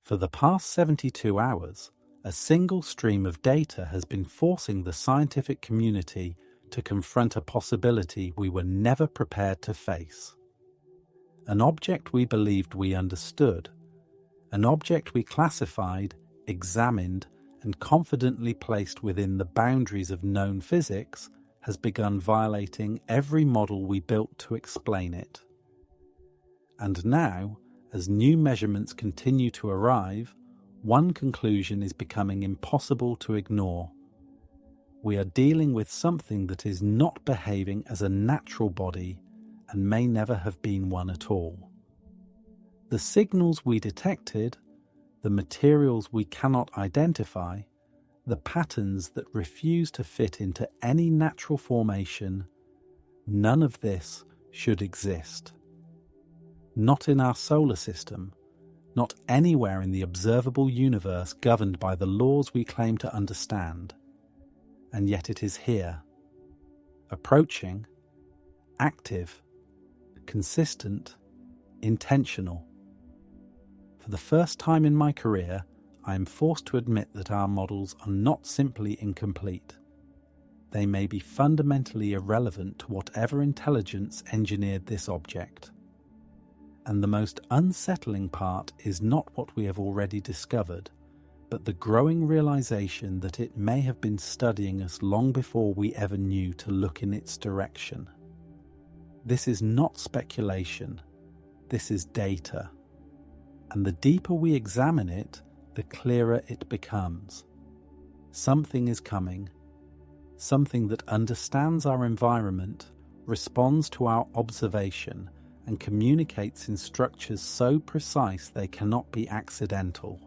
For the past 72 hours, a single stream of data has been forcing the scientific community to confront a possibility we were never prepared to face. An object we believed we understood, an object we classified, examined, and confidently placed within the boundaries of known physics, has begun violating every model we built to explain it. And now, as new measurements continue to arrive, one conclusion is becoming impossible to ignore. We are dealing with something that is not behaving as a natural body and may never have been one at all. The signals we detected, the materials we cannot identify, the patterns that refuse to fit into any natural formation, none of this should exist. Not in our solar system, not anywhere in the observable universe governed by the laws we claim to understand. And yet it is here, approaching, active, consistent, intentional. For the first time in my career, I am forced to admit that our models are not simply incomplete. They may be fundamentally irrelevant to whatever intelligence engineered this object. And the most unsettling part is not what we have already discovered, but the growing realization that it may have been studying us long before we ever knew to look in its direction. This is not speculation, this is data. And the deeper we examine it, the clearer it becomes. Something is coming, something that understands our environment, responds to our observation, and communicates in structures so precise they cannot be accidental.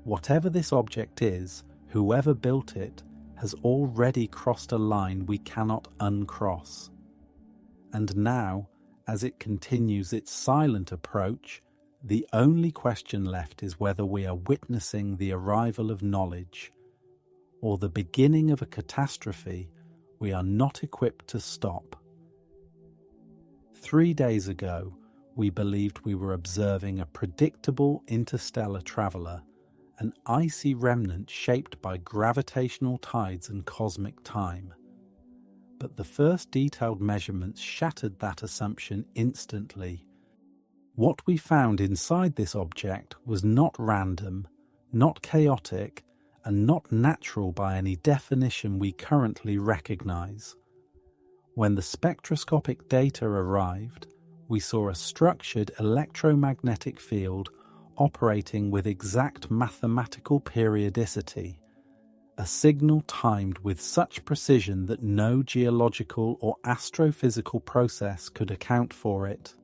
Whatever this object is, whoever built it, has already crossed a line we cannot uncross. And now, as it continues its silent approach, the only question left is whether we are witnessing the arrival of knowledge, or the beginning of a catastrophe we are not equipped to stop. 3 days ago, we believed we were observing a predictable interstellar traveler, an icy remnant shaped by gravitational tides and cosmic time. But the first detailed measurements shattered that assumption instantly. What we found inside this object was not random, not chaotic, and not natural by any definition we currently recognize. When the spectroscopic data arrived, we saw a structured electromagnetic field operating with exact mathematical periodicity, a signal timed with such precision that no geological or astrophysical process could account for it.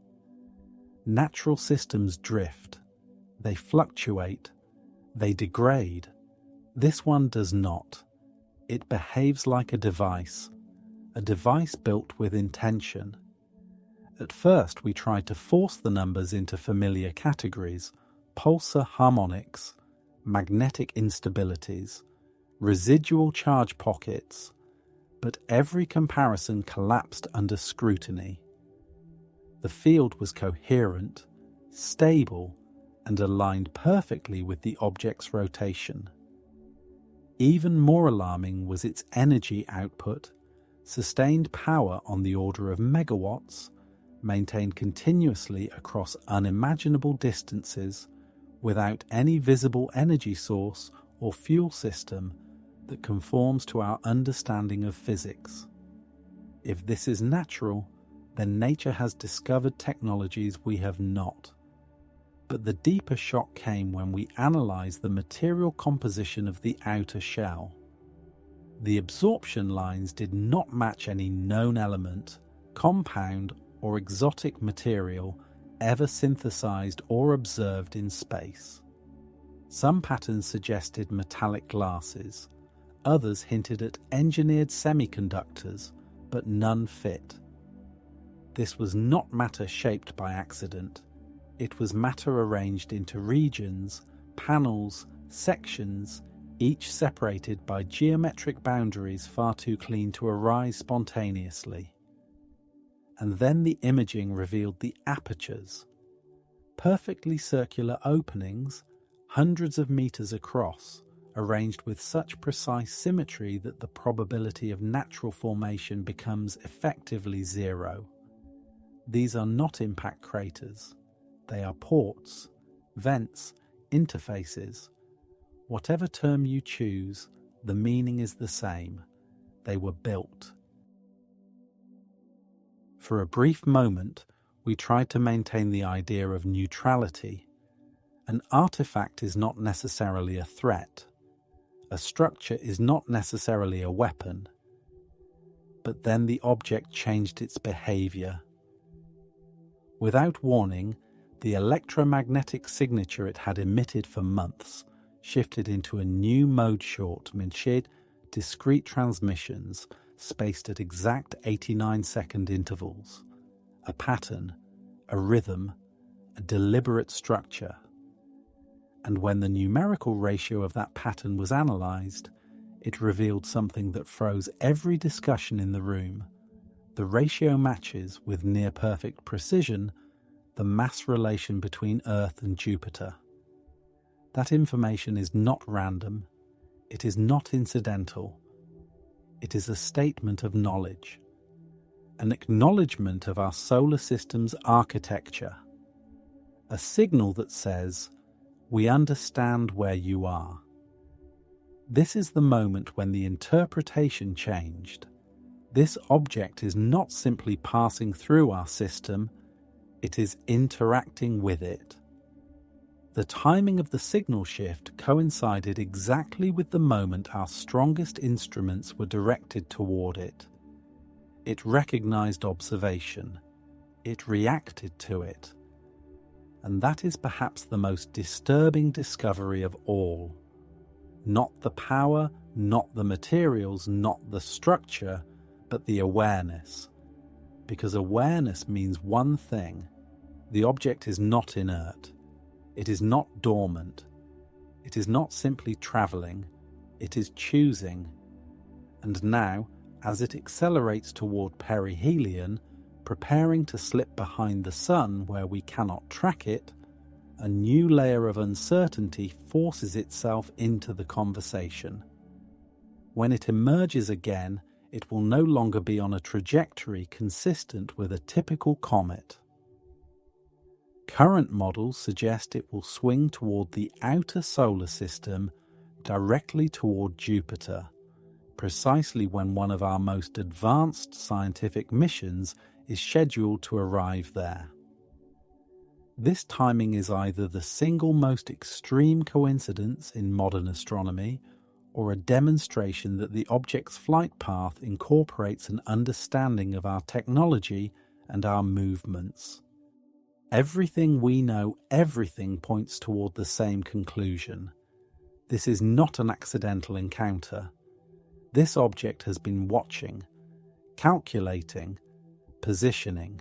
Natural systems drift, they fluctuate, they degrade. This one does not. It behaves like a device built with intention. At first we tried to force the numbers into familiar categories: pulsar harmonics, magnetic instabilities, residual charge pockets, but every comparison collapsed under scrutiny. The field was coherent, stable, and aligned perfectly with the object's rotation. Even more alarming was its energy output, sustained power on the order of megawatts, maintained continuously across unimaginable distances, without any visible energy source or fuel system that conforms to our understanding of physics. If this is natural, then nature has discovered technologies we have not. But the deeper shock came when we analysed the material composition of the outer shell. The absorption lines did not match any known element, compound, or exotic material ever synthesized or observed in space. Some patterns suggested metallic glasses, others hinted at engineered semiconductors, but none fit. This was not matter shaped by accident. It was matter arranged into regions, panels, sections, each separated by geometric boundaries far too clean to arise spontaneously. And then the imaging revealed the apertures, perfectly circular openings hundreds of meters across, arranged with such precise symmetry that the probability of natural formation becomes effectively zero. These are not impact craters. They are ports, vents, interfaces. Whatever term you choose, the meaning is the same. They were built. For a brief moment, we tried to maintain the idea of neutrality. An artifact is not necessarily a threat. A structure is not necessarily a weapon. But then the object changed its behavior. Without warning, the electromagnetic signature it had emitted for months shifted into a new mode short mid discrete transmissions spaced at exact 89-second intervals. A pattern, a rhythm, a deliberate structure. And when the numerical ratio of that pattern was analysed, it revealed something that froze every discussion in the room. The ratio matches, with near-perfect precision, the mass relation between Earth and Jupiter. That information is not random. It is not incidental. It is a statement of knowledge, an acknowledgement of our solar system's architecture, a signal that says, "We understand where you are." This is the moment when the interpretation changed. This object is not simply passing through our system, it is interacting with it. The timing of the signal shift coincided exactly with the moment our strongest instruments were directed toward it. It recognized observation. It reacted to it. And that is perhaps the most disturbing discovery of all. Not the power, not the materials, not the structure, but the awareness. Because awareness means one thing. The object is not inert. It is not dormant. It is not simply travelling. It is choosing. And now, as it accelerates toward perihelion, preparing to slip behind the sun where we cannot track it, a new layer of uncertainty forces itself into the conversation. When it emerges again, it will no longer be on a trajectory consistent with a typical comet. Current models suggest it will swing toward the outer solar system, directly toward Jupiter, precisely when one of our most advanced scientific missions is scheduled to arrive there. This timing is either the single most extreme coincidence in modern astronomy, or a demonstration that the object's flight path incorporates an understanding of our technology and our movements. Everything we know, everything points toward the same conclusion. This is not an accidental encounter. This object has been watching, calculating, positioning,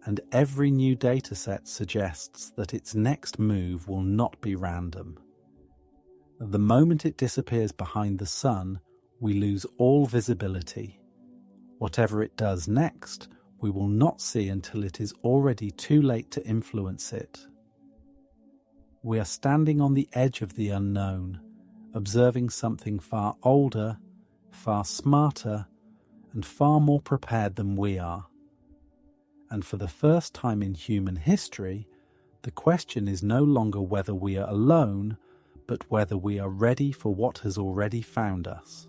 and every new dataset suggests that its next move will not be random. The moment it disappears behind the sun, we lose all visibility. Whatever it does next, we will not see until it is already too late to influence it. We are standing on the edge of the unknown, observing something far older, far smarter, and far more prepared than we are. And for the first time in human history, the question is no longer whether we are alone, but whether we are ready for what has already found us.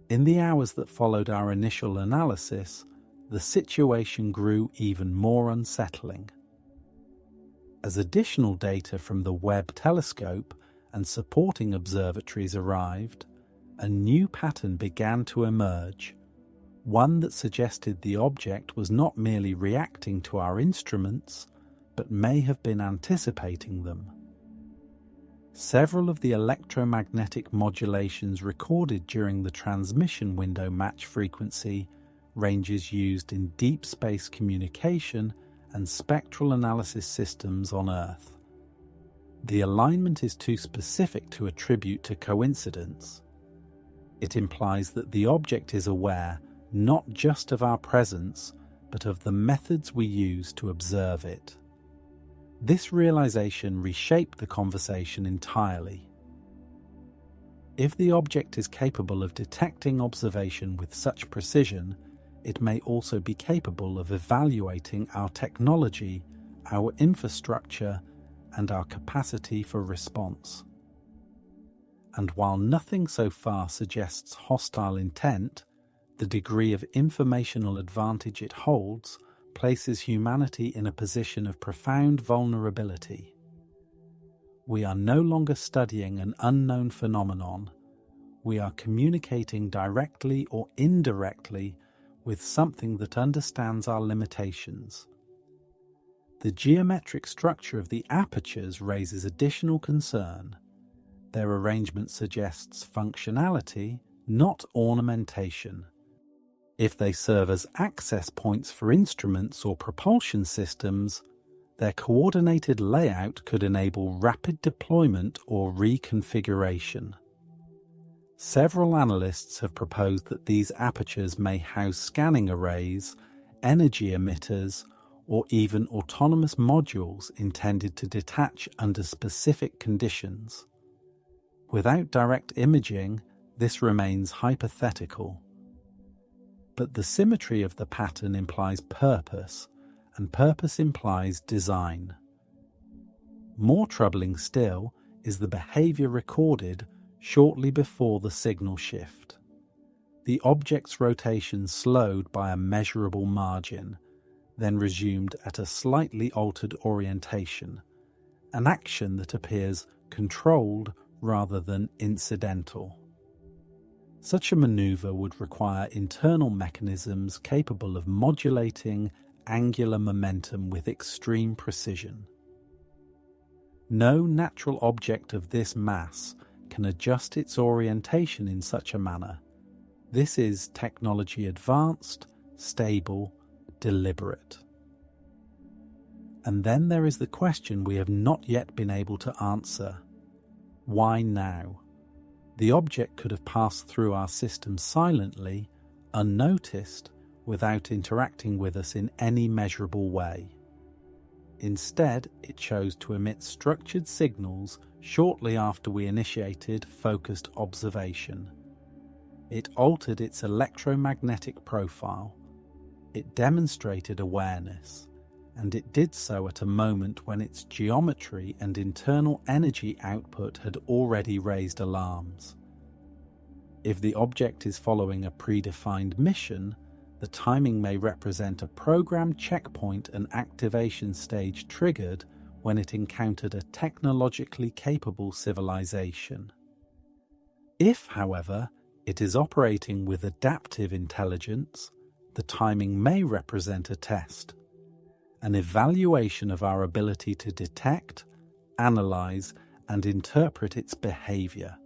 In the hours that followed our initial analysis, the situation grew even more unsettling. As additional data from the Webb telescope and supporting observatories arrived, a new pattern began to emerge, one that suggested the object was not merely reacting to our instruments, but may have been anticipating them. Several of the electromagnetic modulations recorded during the transmission window match frequency ranges used in deep space communication and spectral analysis systems on Earth. The alignment is too specific to attribute to coincidence. It implies that the object is aware not just of our presence, but of the methods we use to observe it. This realization reshaped the conversation entirely. If the object is capable of detecting observation with such precision, it may also be capable of evaluating our technology, our infrastructure, and our capacity for response. And while nothing so far suggests hostile intent, the degree of informational advantage it holds places humanity in a position of profound vulnerability. We are no longer studying an unknown phenomenon. We are communicating directly or indirectly with something that understands our limitations. The geometric structure of the apertures raises additional concern. Their arrangement suggests functionality, not ornamentation. If they serve as access points for instruments or propulsion systems, their coordinated layout could enable rapid deployment or reconfiguration. Several analysts have proposed that these apertures may house scanning arrays, energy emitters, or even autonomous modules intended to detach under specific conditions. Without direct imaging, this remains hypothetical. But the symmetry of the pattern implies purpose, and purpose implies design. More troubling still is the behavior recorded shortly before the signal shift. The object's rotation slowed by a measurable margin, then resumed at a slightly altered orientation, an action that appears controlled rather than incidental. Such a maneuver would require internal mechanisms capable of modulating angular momentum with extreme precision. No natural object of this mass can adjust its orientation in such a manner. This is technology advanced, stable, deliberate. And then there is the question we have not yet been able to answer. Why now? The object could have passed through our system silently, unnoticed, without interacting with us in any measurable way. Instead, it chose to emit structured signals shortly after we initiated focused observation. It altered its electromagnetic profile. It demonstrated awareness, and it did so at a moment when its geometry and internal energy output had already raised alarms. If the object is following a predefined mission, the timing may represent a programmed checkpoint and activation stage triggered when it encountered a technologically capable civilization. If, however, it is operating with adaptive intelligence, the timing may represent a test, an evaluation of our ability to detect, analyze, and interpret its behavior.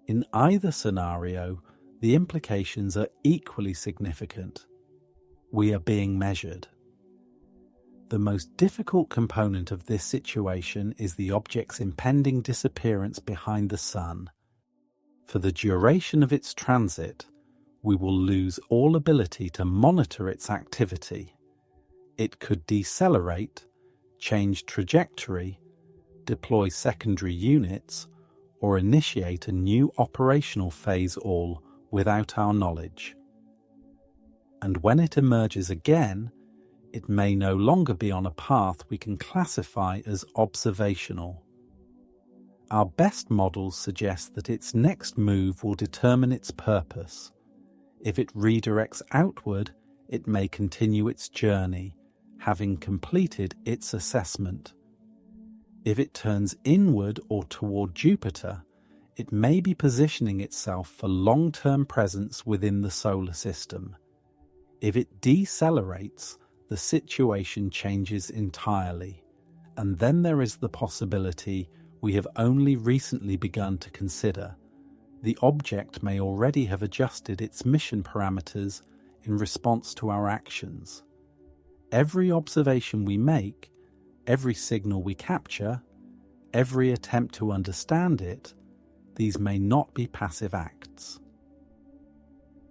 In either scenario, the implications are equally significant. We are being measured. The most difficult component of this situation is the object's impending disappearance behind the sun. For the duration of its transit, we will lose all ability to monitor its activity. It could decelerate, change trajectory, deploy secondary units, or initiate a new operational phase all without our knowledge. And when it emerges again, it may no longer be on a path we can classify as observational. Our best models suggest that its next move will determine its purpose. If it redirects outward, it may continue its journey, having completed its assessment. If it turns inward or toward Jupiter, it may be positioning itself for long-term presence within the solar system. If it decelerates, the situation changes entirely, and then there is the possibility we have only recently begun to consider. The object may already have adjusted its mission parameters in response to our actions. Every observation we make, every signal we capture, every attempt to understand it, these may not be passive acts.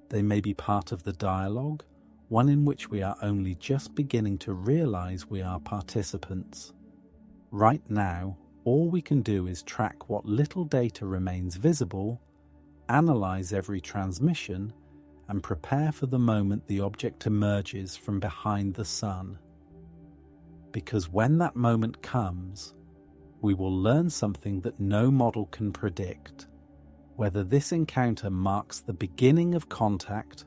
They may be part of the dialogue one in which we are only just beginning to realize we are participants. Right now, all we can do is track what little data remains visible, analyze every transmission, and prepare for the moment the object emerges from behind the sun. Because when that moment comes, we will learn something that no model can predict, whether this encounter marks the beginning of contact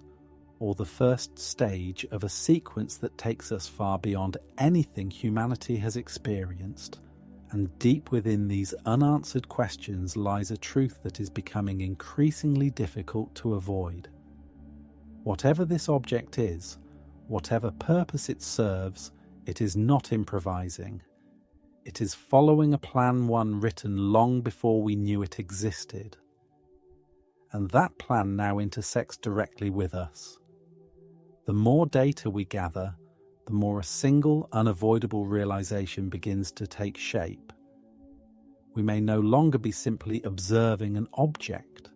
or the first stage of a sequence that takes us far beyond anything humanity has experienced. And deep within these unanswered questions lies a truth that is becoming increasingly difficult to avoid. Whatever this object is, whatever purpose it serves, it is not improvising. It is following a plan one written long before we knew it existed. And that plan now intersects directly with us. The more data we gather, the more a single, unavoidable realization begins to take shape. We may no longer be simply observing an object.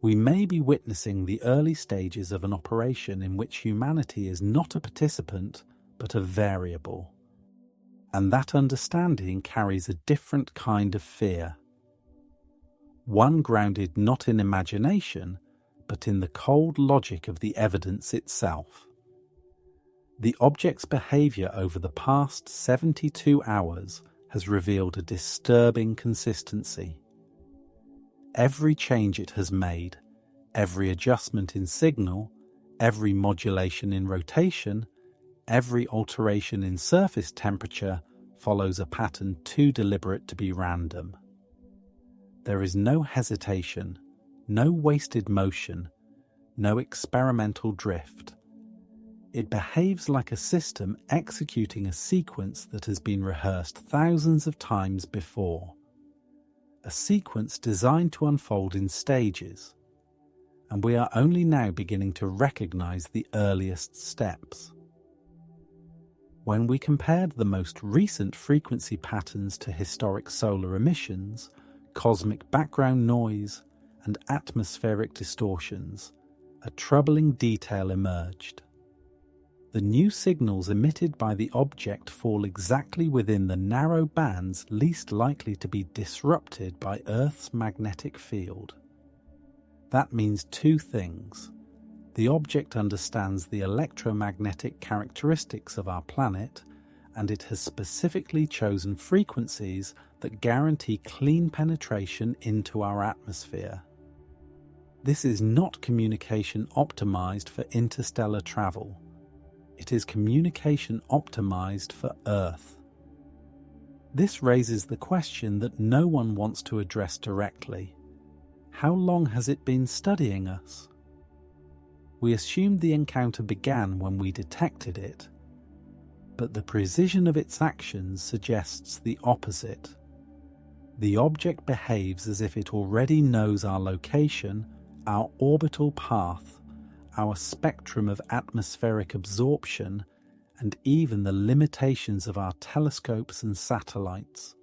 We may be witnessing the early stages of an operation in which humanity is not a participant, but a variable. And that understanding carries a different kind of fear. One grounded not in imagination, but in the cold logic of the evidence itself. The object's behavior over the past 72 hours has revealed a disturbing consistency. Every change it has made, every adjustment in signal, every modulation in rotation, every alteration in surface temperature follows a pattern too deliberate to be random. There is no hesitation, no wasted motion, no experimental drift. It behaves like a system executing a sequence that has been rehearsed thousands of times before. A sequence designed to unfold in stages, and we are only now beginning to recognize the earliest steps. When we compared the most recent frequency patterns to historic solar emissions, cosmic background noise, and atmospheric distortions, a troubling detail emerged. The new signals emitted by the object fall exactly within the narrow bands least likely to be disrupted by Earth's magnetic field. That means two things. The object understands the electromagnetic characteristics of our planet, and it has specifically chosen frequencies that guarantee clean penetration into our atmosphere. This is not communication optimized for interstellar travel. It is communication optimized for Earth. This raises the question that no one wants to address directly. How long has it been studying us? We assumed the encounter began when we detected it, but the precision of its actions suggests the opposite. The object behaves as if it already knows our location, our orbital path, our spectrum of atmospheric absorption, and even the limitations of our telescopes and satellites.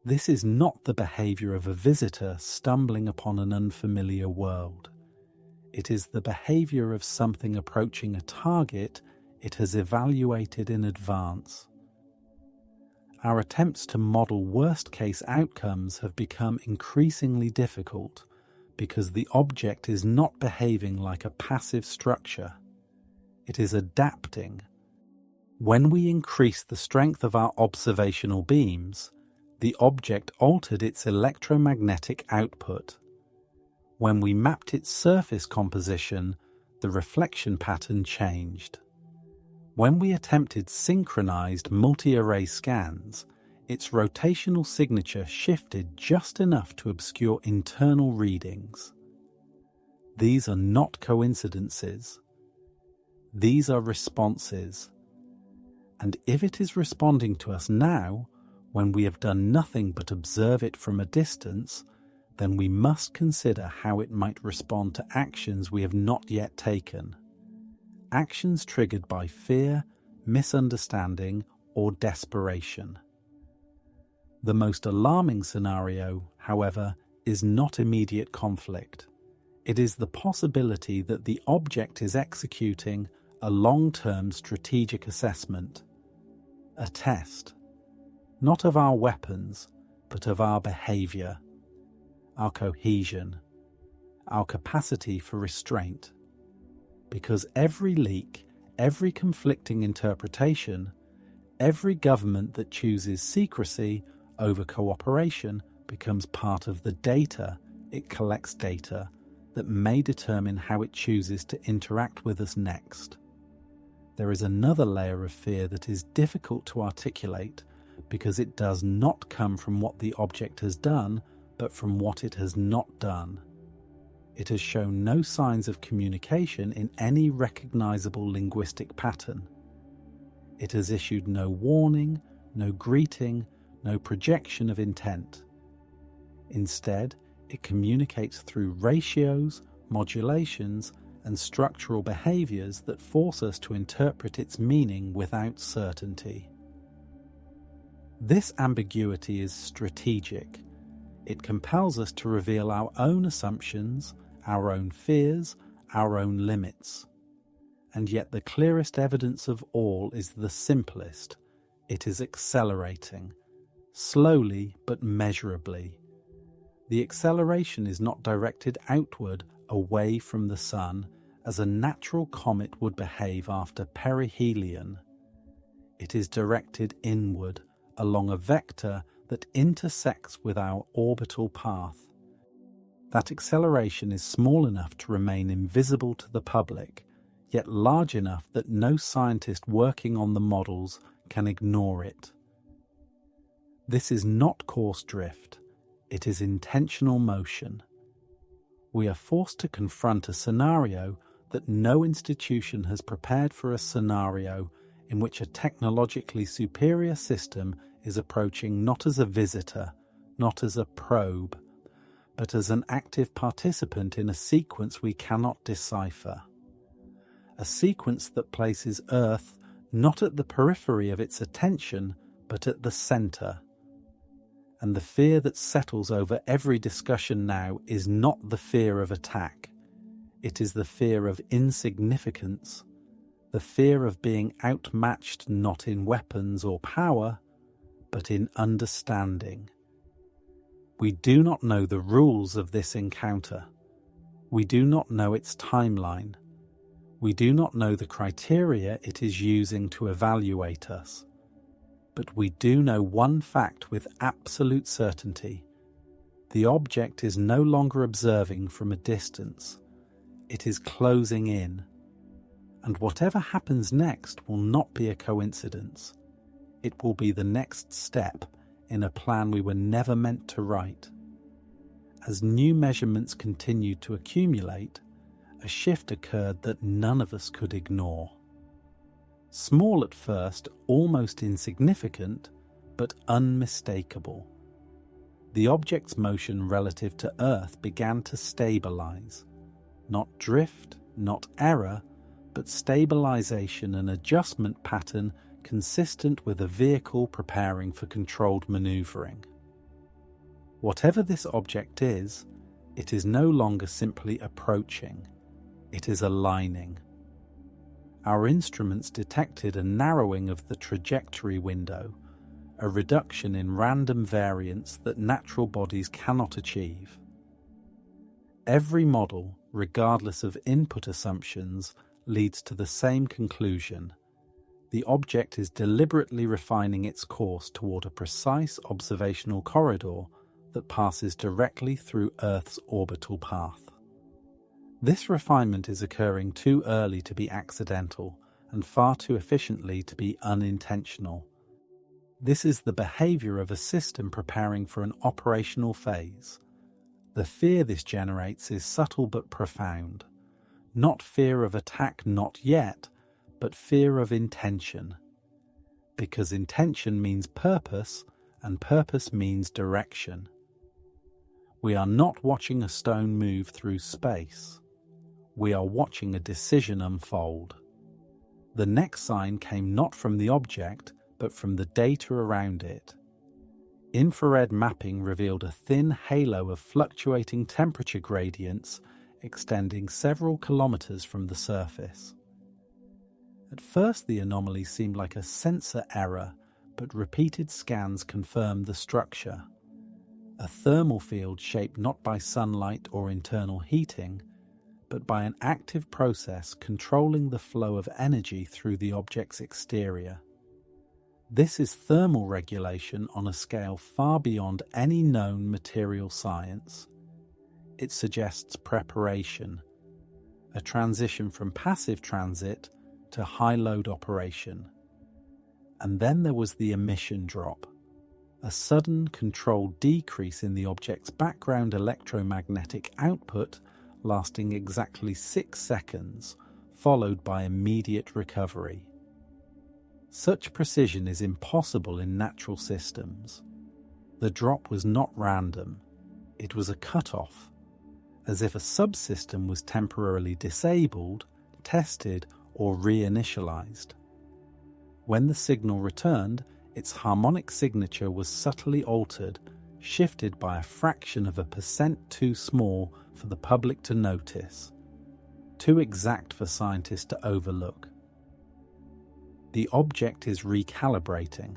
This is not the behavior of a visitor stumbling upon an unfamiliar world. It is the behavior of something approaching a target it has evaluated in advance. Our attempts to model worst-case outcomes have become increasingly difficult because the object is not behaving like a passive structure. It is adapting. When we increased the strength of our observational beams, the object altered its electromagnetic output. When we mapped its surface composition, the reflection pattern changed. When we attempted synchronized multi-array scans, its rotational signature shifted just enough to obscure internal readings. These are not coincidences. These are responses. And if it is responding to us now, when we have done nothing but observe it from a distance, then we must consider how it might respond to actions we have not yet taken. Actions triggered by fear, misunderstanding, or desperation. The most alarming scenario, however, is not immediate conflict. It is the possibility that the object is executing a long-term strategic assessment, a test, not of our weapons, but of our behavior, our cohesion, our capacity for restraint. Because every leak, every conflicting interpretation, every government that chooses secrecy over cooperation becomes part of the data. It collects data that may determine how it chooses to interact with us next. There is another layer of fear that is difficult to articulate because it does not come from what the object has done, but from what it has not done. It has shown no signs of communication in any recognizable linguistic pattern. It has issued no warning, no greeting, no projection of intent. Instead, it communicates through ratios, modulations, and structural behaviors that force us to interpret its meaning without certainty. This ambiguity is strategic. It compels us to reveal our own assumptions, our own fears, our own limits. And yet the clearest evidence of all is the simplest. It is accelerating, slowly but measurably. The acceleration is not directed outward, away from the sun, as a natural comet would behave after perihelion. It is directed inward, along a vector that intersects with our orbital path. That acceleration is small enough to remain invisible to the public, yet large enough that no scientist working on the models can ignore it. This is not course drift, it is intentional motion. We are forced to confront a scenario that no institution has prepared for, a scenario in which a technologically superior system is approaching not as a visitor, not as a probe, but as an active participant in a sequence we cannot decipher. A sequence that places Earth not at the periphery of its attention, but at the center. And the fear that settles over every discussion now is not the fear of attack. It is the fear of insignificance, the fear of being outmatched not in weapons or power, but in understanding. We do not know the rules of this encounter. We do not know its timeline. We do not know the criteria it is using to evaluate us. But we do know one fact with absolute certainty. The object is no longer observing from a distance. It is closing in. And whatever happens next will not be a coincidence. It will be the next step in a plan we were never meant to write. As new measurements continued to accumulate, a shift occurred that none of us could ignore. Small at first, almost insignificant, but unmistakable. The object's motion relative to Earth began to stabilize. Not drift, not error, but stabilization and adjustment pattern consistent with a vehicle preparing for controlled maneuvering. Whatever this object is, it is no longer simply approaching. It is aligning. Our instruments detected a narrowing of the trajectory window, a reduction in random variance that natural bodies cannot achieve. Every model, regardless of input assumptions, leads to the same conclusion. The object is deliberately refining its course toward a precise observational corridor that passes directly through Earth's orbital path. This refinement is occurring too early to be accidental and far too efficiently to be unintentional. This is the behavior of a system preparing for an operational phase. The fear this generates is subtle but profound. Not fear of attack not yet, but fear of intention. Because intention means purpose, and purpose means direction. We are not watching a stone move through space. We are watching a decision unfold. The next sign came not from the object, but from the data around it. Infrared mapping revealed a thin halo of fluctuating temperature gradients extending several kilometers from the surface. At first, the anomaly seemed like a sensor error, but repeated scans confirmed the structure. A thermal field shaped not by sunlight or internal heating, but by an active process controlling the flow of energy through the object's exterior. This is thermal regulation on a scale far beyond any known material science. It suggests preparation, a transition from passive transit to high-load operation. And then there was the emission drop, a sudden controlled decrease in the object's background electromagnetic output lasting exactly 6 seconds, followed by immediate recovery. Such precision is impossible in natural systems. The drop was not random, it was a cutoff, as if a subsystem was temporarily disabled, tested, or reinitialized. When the signal returned, its harmonic signature was subtly altered, shifted by a fraction of a percent too small for the public to notice, too exact for scientists to overlook. The object is recalibrating.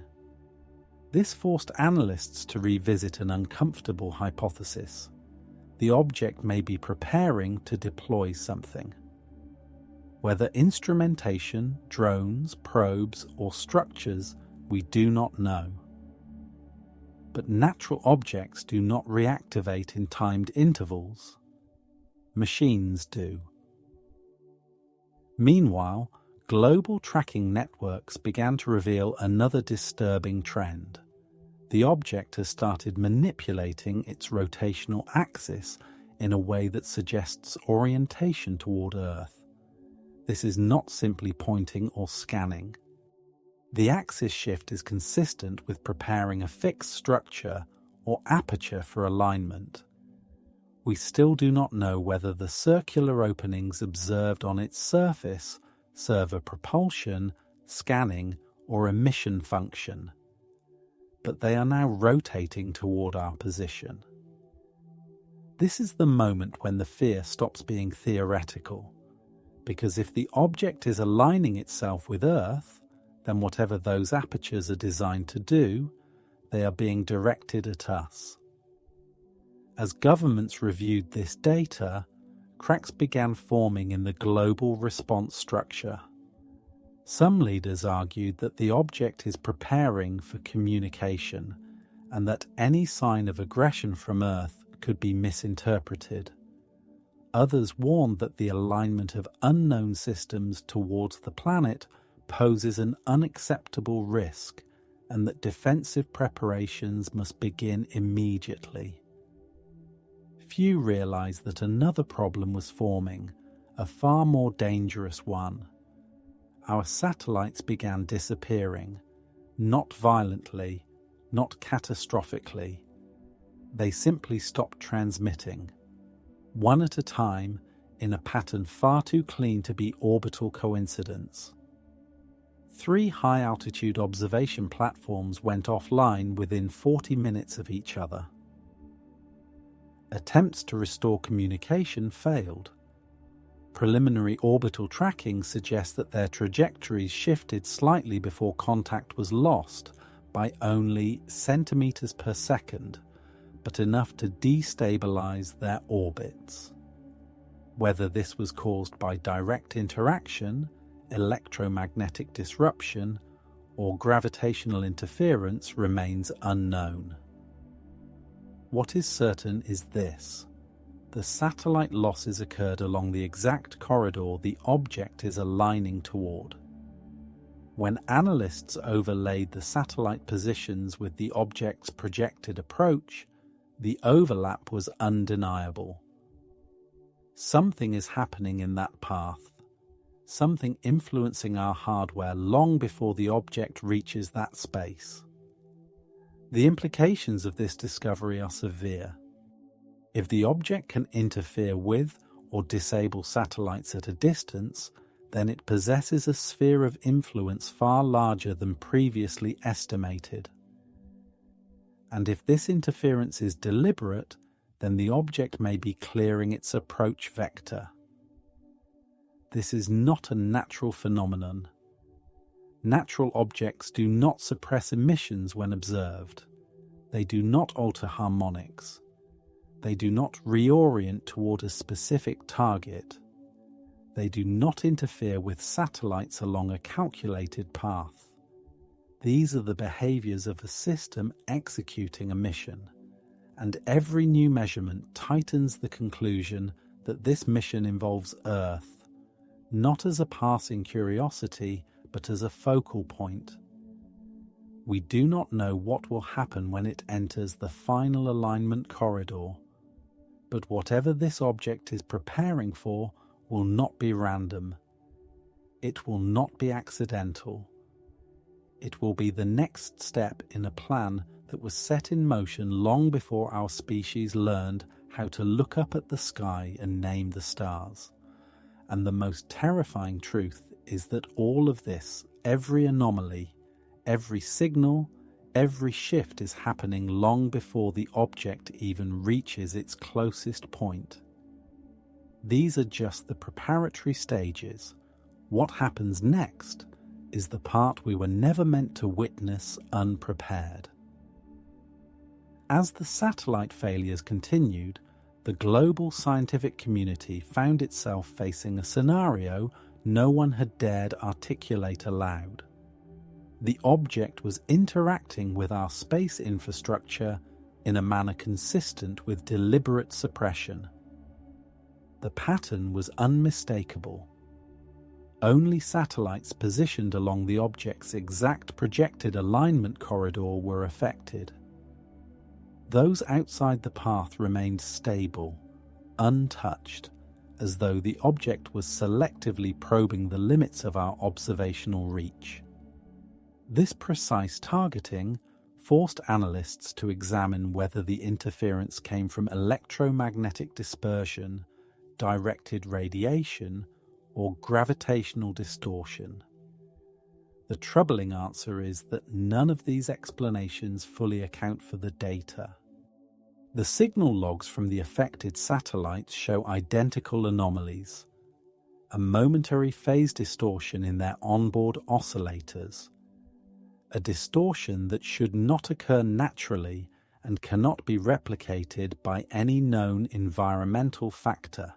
This forced analysts to revisit an uncomfortable hypothesis. The object may be preparing to deploy something. Whether instrumentation, drones, probes, or structures, we do not know. But natural objects do not reactivate in timed intervals. Machines do. Meanwhile, global tracking networks began to reveal another disturbing trend. The object has started manipulating its rotational axis in a way that suggests orientation toward Earth. This is not simply pointing or scanning. The axis shift is consistent with preparing a fixed structure or aperture for alignment. We still do not know whether the circular openings observed on its surface serve a propulsion, scanning, or emission function, but they are now rotating toward our position. This is the moment when the fear stops being theoretical, because if the object is aligning itself with Earth, then whatever those apertures are designed to do, they are being directed at us. As governments reviewed this data, cracks began forming in the global response structure. Some leaders argued that the object is preparing for communication and that any sign of aggression from Earth could be misinterpreted. Others warned that the alignment of unknown systems towards the planet poses an unacceptable risk and that defensive preparations must begin immediately. Few realized that another problem was forming, a far more dangerous one. Our satellites began disappearing, not violently, not catastrophically. They simply stopped transmitting, one at a time, in a pattern far too clean to be orbital coincidence. 3 high-altitude observation platforms went offline within 40 minutes of each other. Attempts to restore communication failed. Preliminary orbital tracking suggests that their trajectories shifted slightly before contact was lost by only centimeters per second, but enough to destabilize their orbits. Whether this was caused by direct interaction, electromagnetic disruption, or gravitational interference remains unknown. What is certain is this: the satellite losses occurred along the exact corridor the object is aligning toward. When analysts overlaid the satellite positions with the object's projected approach, the overlap was undeniable. Something is happening in that path, something influencing our hardware long before the object reaches that space. The implications of this discovery are severe. If the object can interfere with or disable satellites at a distance, then it possesses a sphere of influence far larger than previously estimated. And if this interference is deliberate, then the object may be clearing its approach vector. This is not a natural phenomenon. Natural objects do not suppress emissions when observed. They do not alter harmonics. They do not reorient toward a specific target. They do not interfere with satellites along a calculated path. These are the behaviors of a system executing a mission, and every new measurement tightens the conclusion that this mission involves Earth, not as a passing curiosity, but as a focal point. We do not know what will happen when it enters the final alignment corridor, but whatever this object is preparing for will not be random. It will not be accidental. It will be the next step in a plan that was set in motion long before our species learned how to look up at the sky and name the stars. And the most terrifying truth is that all of this, every anomaly, every signal, every shift is happening long before the object even reaches its closest point. These are just the preparatory stages. What happens next is the part we were never meant to witness unprepared. As the satellite failures continued, the global scientific community found itself facing a scenario no one had dared articulate aloud. The object was interacting with our space infrastructure in a manner consistent with deliberate suppression. The pattern was unmistakable. Only satellites positioned along the object's exact projected alignment corridor were affected. Those outside the path remained stable, untouched, as though the object was selectively probing the limits of our observational reach. This precise targeting forced analysts to examine whether the interference came from electromagnetic dispersion, directed radiation, or gravitational distortion. The troubling answer is that none of these explanations fully account for the data. The signal logs from the affected satellites show identical anomalies: a momentary phase distortion in their onboard oscillators, a distortion that should not occur naturally and cannot be replicated by any known environmental factor.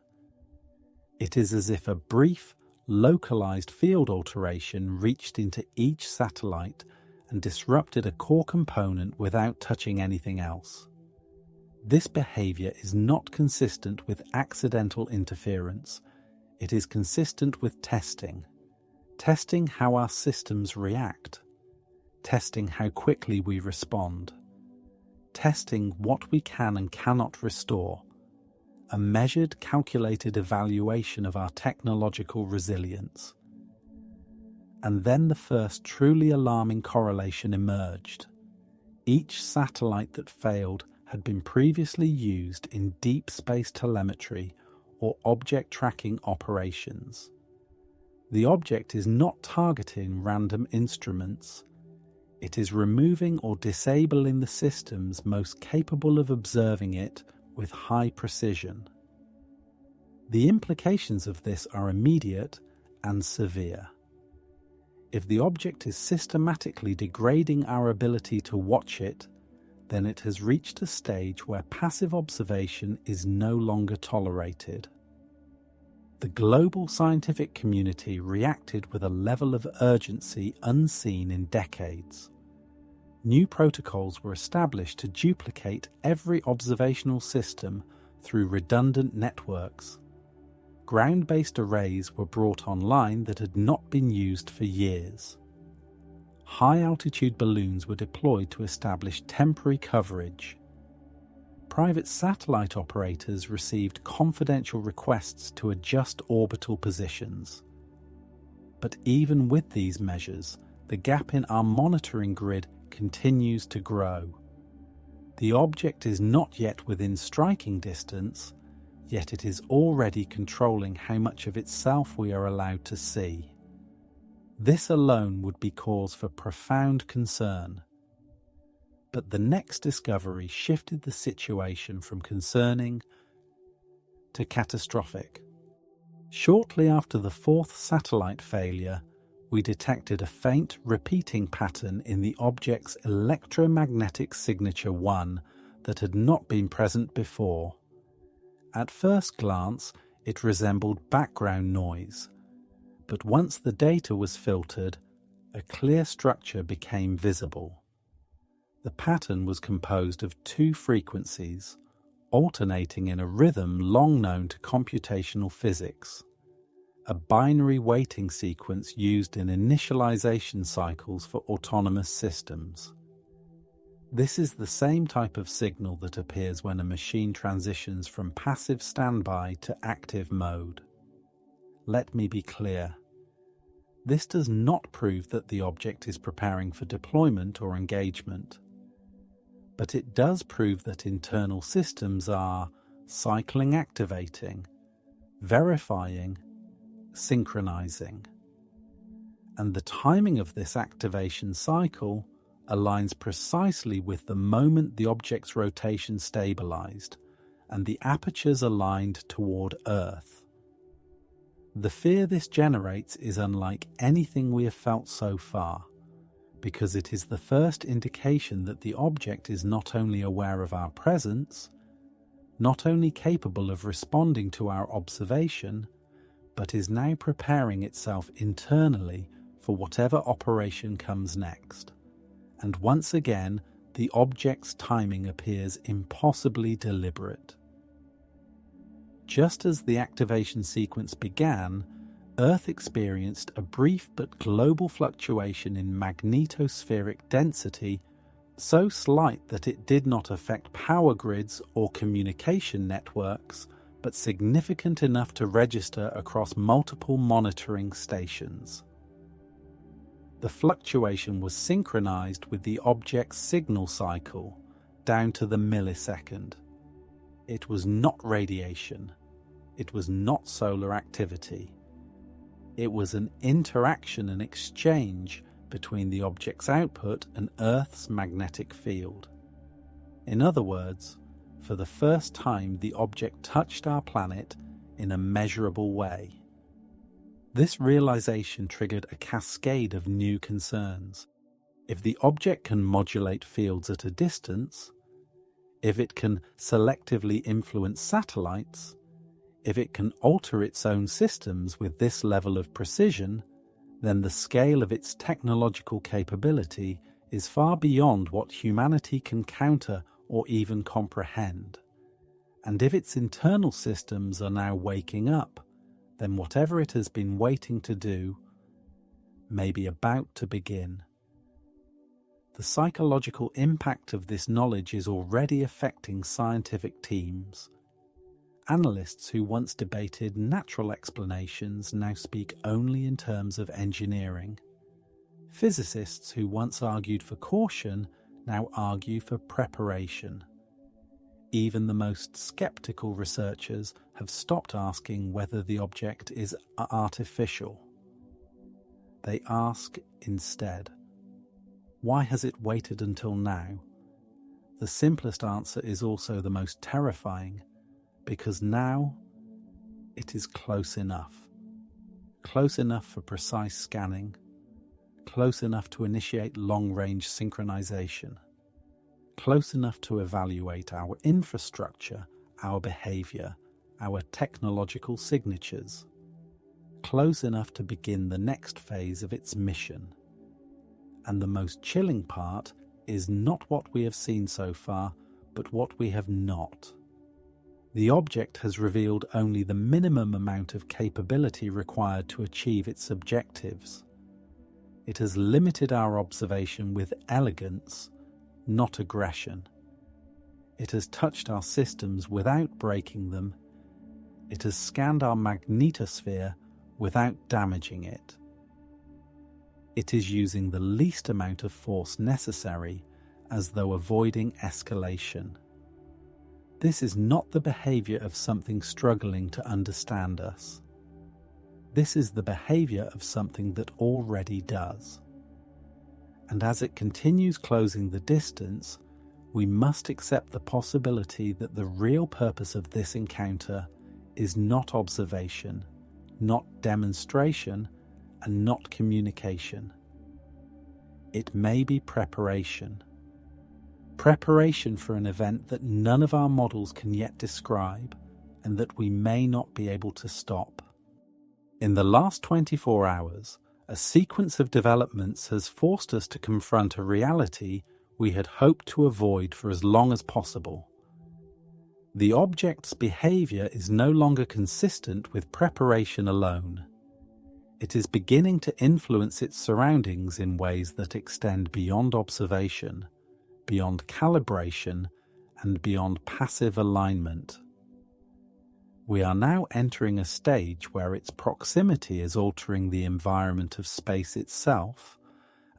It is as if a brief, localized field alteration reached into each satellite and disrupted a core component without touching anything else. This behavior is not consistent with accidental interference. It is consistent with testing how our systems react, testing how quickly we respond, testing what we can and cannot restore, a measured, calculated evaluation of our technological resilience. And then the first truly alarming correlation emerged. Each satellite that failed had been previously used in deep space telemetry or object tracking operations. The object is not targeting random instruments. It is removing or disabling the systems most capable of observing it with high precision. The implications of this are immediate and severe. If the object is systematically degrading our ability to watch it, then it has reached a stage where passive observation is no longer tolerated. The global scientific community reacted with a level of urgency unseen in decades. New protocols were established to duplicate every observational system through redundant networks. Ground-based arrays were brought online that had not been used for years. High-altitude balloons were deployed to establish temporary coverage. Private satellite operators received confidential requests to adjust orbital positions. But even with these measures, the gap in our monitoring grid continues to grow. The object is not yet within striking distance, yet it is already controlling how much of itself we are allowed to see. This alone would be cause for profound concern. But the next discovery shifted the situation from concerning to catastrophic. Shortly after the fourth satellite failure, we detected a faint repeating pattern in the object's electromagnetic signature 1 that had not been present before. At first glance, it resembled background noise, but once the data was filtered, a clear structure became visible. The pattern was composed of two frequencies, alternating in a rhythm long known to computational physics, a binary weighting sequence used in initialization cycles for autonomous systems. This is the same type of signal that appears when a machine transitions from passive standby to active mode. Let me be clear. This does not prove that the object is preparing for deployment or engagement, but it does prove that internal systems are cycling, activating, verifying, synchronizing. And the timing of this activation cycle aligns precisely with the moment the object's rotation stabilized and the apertures aligned toward Earth. The fear this generates is unlike anything we have felt so far, because it is the first indication that the object is not only aware of our presence, not only capable of responding to our observation, but is now preparing itself internally for whatever operation comes next. And once again, the object's timing appears impossibly deliberate. Just as the activation sequence began, Earth experienced a brief but global fluctuation in magnetospheric density, so slight that it did not affect power grids or communication networks, but significant enough to register across multiple monitoring stations. The fluctuation was synchronized with the object's signal cycle, down to the millisecond. It was not radiation. It was not solar activity. It was an interaction and exchange between the object's output and Earth's magnetic field. In other words, for the first time the object touched our planet in a measurable way. This realization triggered a cascade of new concerns. If the object can modulate fields at a distance, if it can selectively influence satellites, if it can alter its own systems with this level of precision, then the scale of its technological capability is far beyond what humanity can counter or even comprehend. And if its internal systems are now waking up, then whatever it has been waiting to do may be about to begin. The psychological impact of this knowledge is already affecting scientific teams. Analysts who once debated natural explanations now speak only in terms of engineering. Physicists who once argued for caution now argue for preparation. Even the most skeptical researchers have stopped asking whether the object is artificial. They ask instead, why has it waited until now? The simplest answer is also the most terrifying, because now it is close enough. Close enough for precise scanning, close enough to initiate long-range synchronization, close enough to evaluate our infrastructure, our behavior, our technological signatures, close enough to begin the next phase of its mission. And the most chilling part is not what we have seen so far, but what we have not. The object has revealed only the minimum amount of capability required to achieve its objectives. It has limited our observation with elegance, not aggression. It has touched our systems without breaking them. It has scanned our magnetosphere without damaging it. It is using the least amount of force necessary, as though avoiding escalation. This is not the behavior of something struggling to understand us. This is the behavior of something that already does. and as it continues closing the distance, we must accept the possibility that the real purpose of this encounter is not observation, not demonstration, and not communication. It may be preparation. Preparation for an event that none of our models can yet describe and that we may not be able to stop. In the last 24 hours, a sequence of developments has forced us to confront a reality we had hoped to avoid for as long as possible. The object's behavior is no longer consistent with preparation alone. It is beginning to influence its surroundings in ways that extend beyond observation, beyond calibration, and beyond passive alignment. We are now entering a stage where its proximity is altering the environment of space itself,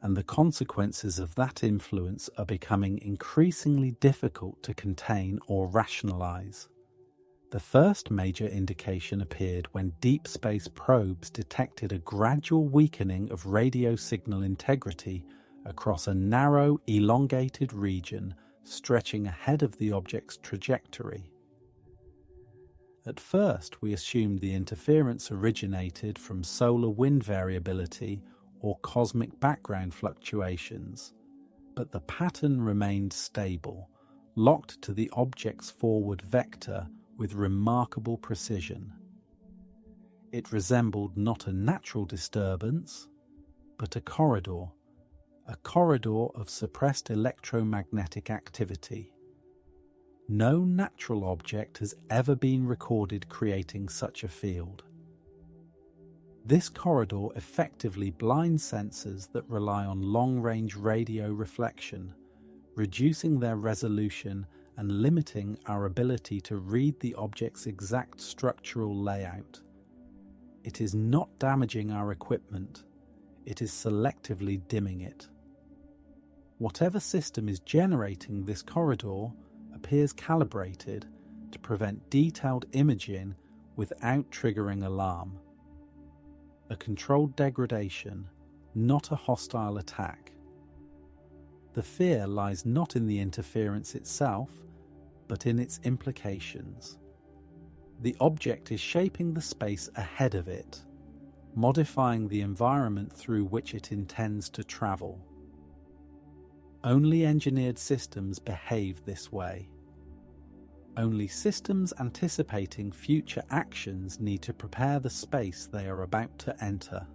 and the consequences of that influence are becoming increasingly difficult to contain or rationalize. The first major indication appeared when deep space probes detected a gradual weakening of radio signal integrity across a narrow, elongated region stretching ahead of the object's trajectory. At first, we assumed the interference originated from solar wind variability or cosmic background fluctuations, but the pattern remained stable, locked to the object's forward vector with remarkable precision. It resembled not a natural disturbance, but a corridor of suppressed electromagnetic activity. No natural object has ever been recorded creating such a field. This corridor effectively blinds sensors that rely on long-range radio reflection, reducing their resolution and limiting our ability to read the object's exact structural layout. It is not damaging our equipment, it is selectively dimming it. Whatever system is generating this corridor appears calibrated to prevent detailed imaging without triggering alarm. A controlled degradation, not a hostile attack. The fear lies not in the interference itself, but in its implications. The object is shaping the space ahead of it, modifying the environment through which it intends to travel. Only engineered systems behave this way. Only systems anticipating future actions need to prepare the space they are about to enter.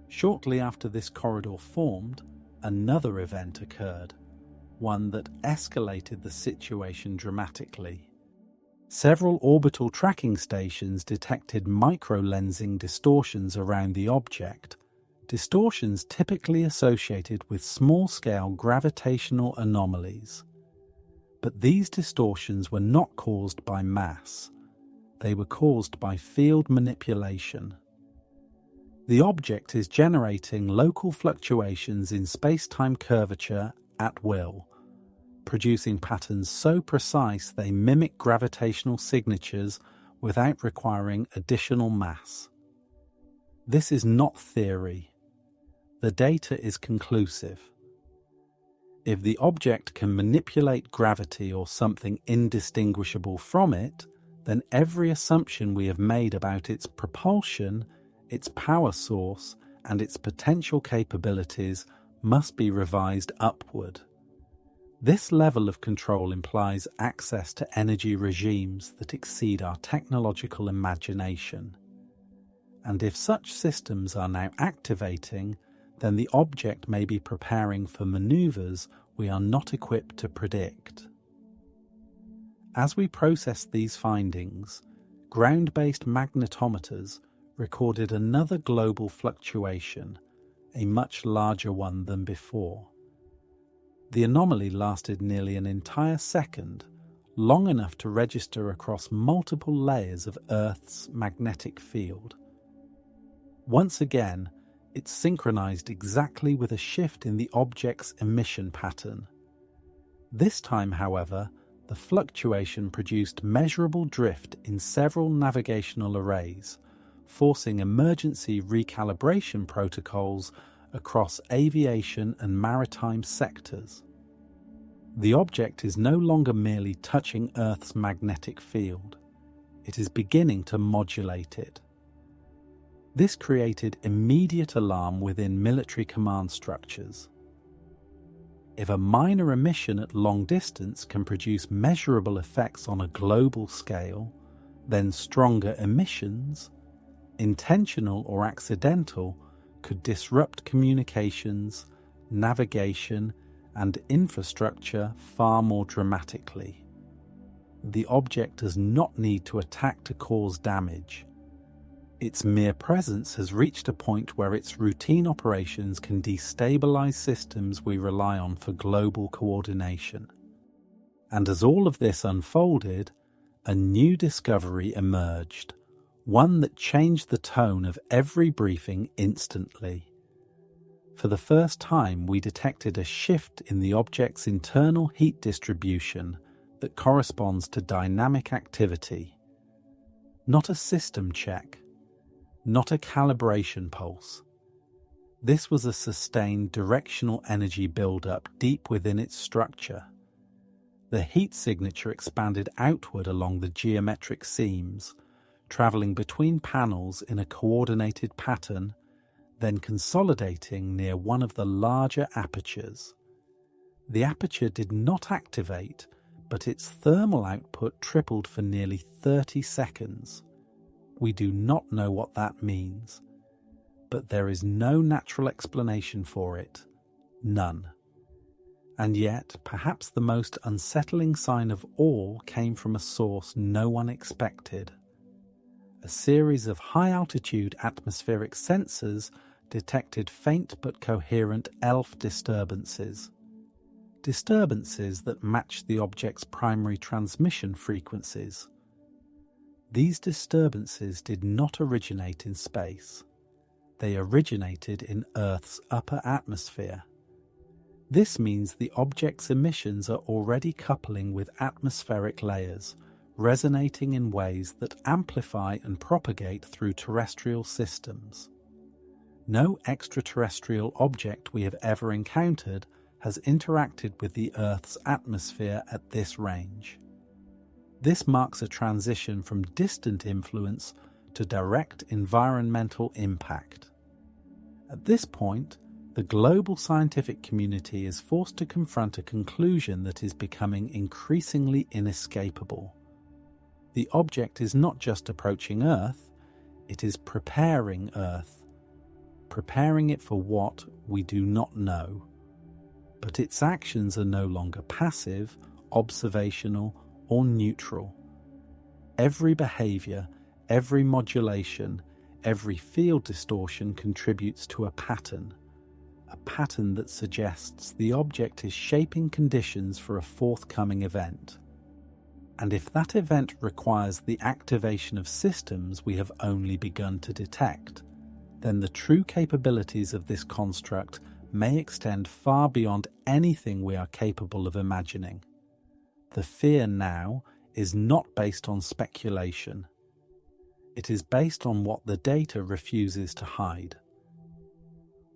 Shortly after this corridor formed, another event occurred, one that escalated the situation dramatically. Several orbital tracking stations detected micro-lensing distortions around the object, distortions typically associated with small-scale gravitational anomalies. But these distortions were not caused by mass. They were caused by field manipulation. The object is generating local fluctuations in space-time curvature at will, producing patterns so precise they mimic gravitational signatures without requiring additional mass. This is not theory. The data is conclusive. If the object can manipulate gravity or something indistinguishable from it, then every assumption we have made about its propulsion, its power source, and its potential capabilities must be revised upward. This level of control implies access to energy regimes that exceed our technological imagination. And if such systems are now activating, then the object may be preparing for maneuvers we are not equipped to predict. As we process these findings, ground-based magnetometers recorded another global fluctuation, a much larger one than before. The anomaly lasted nearly an entire second, long enough to register across multiple layers of Earth's magnetic field. Once again, it synchronized exactly with a shift in the object's emission pattern. This time, however, the fluctuation produced measurable drift in several navigational arrays, forcing emergency recalibration protocols across aviation and maritime sectors. The object is no longer merely touching Earth's magnetic field, it is beginning to modulate it. This created immediate alarm within military command structures. If a minor emission at long distance can produce measurable effects on a global scale, then stronger emissions, intentional or accidental, could disrupt communications, navigation, and infrastructure far more dramatically. The object does not need to attack to cause damage. Its mere presence has reached a point where its routine operations can destabilize systems we rely on for global coordination. And as all of this unfolded, a new discovery emerged, one that changed the tone of every briefing instantly. For the first time, we detected a shift in the object's internal heat distribution that corresponds to dynamic activity. Not a system check, not a calibration pulse. This was a sustained directional energy buildup deep within its structure. The heat signature expanded outward along the geometric seams, traveling between panels in a coordinated pattern, then consolidating near one of the larger apertures. The aperture did not activate, but its thermal output tripled for nearly 30 seconds. We do not know what that means, but there is no natural explanation for it. None. And yet, perhaps the most unsettling sign of all came from a source no one expected. A series of high-altitude atmospheric sensors detected faint but coherent ELF disturbances. Disturbances that match the object's primary transmission frequencies. These disturbances did not originate in space. They originated in Earth's upper atmosphere. This means the object's emissions are already coupling with atmospheric layers, resonating in ways that amplify and propagate through terrestrial systems. No extraterrestrial object we have ever encountered has interacted with the Earth's atmosphere at this range. This marks a transition from distant influence to direct environmental impact. At this point, the global scientific community is forced to confront a conclusion that is becoming increasingly inescapable. The object is not just approaching Earth, it is preparing Earth. Preparing it for what we do not know. But its actions are no longer passive, observational, or neutral. Every behavior, every modulation, every field distortion contributes to a pattern that suggests the object is shaping conditions for a forthcoming event. And if that event requires the activation of systems we have only begun to detect, then the true capabilities of this construct may extend far beyond anything we are capable of imagining. The fear now is not based on speculation. It is based on what the data refuses to hide.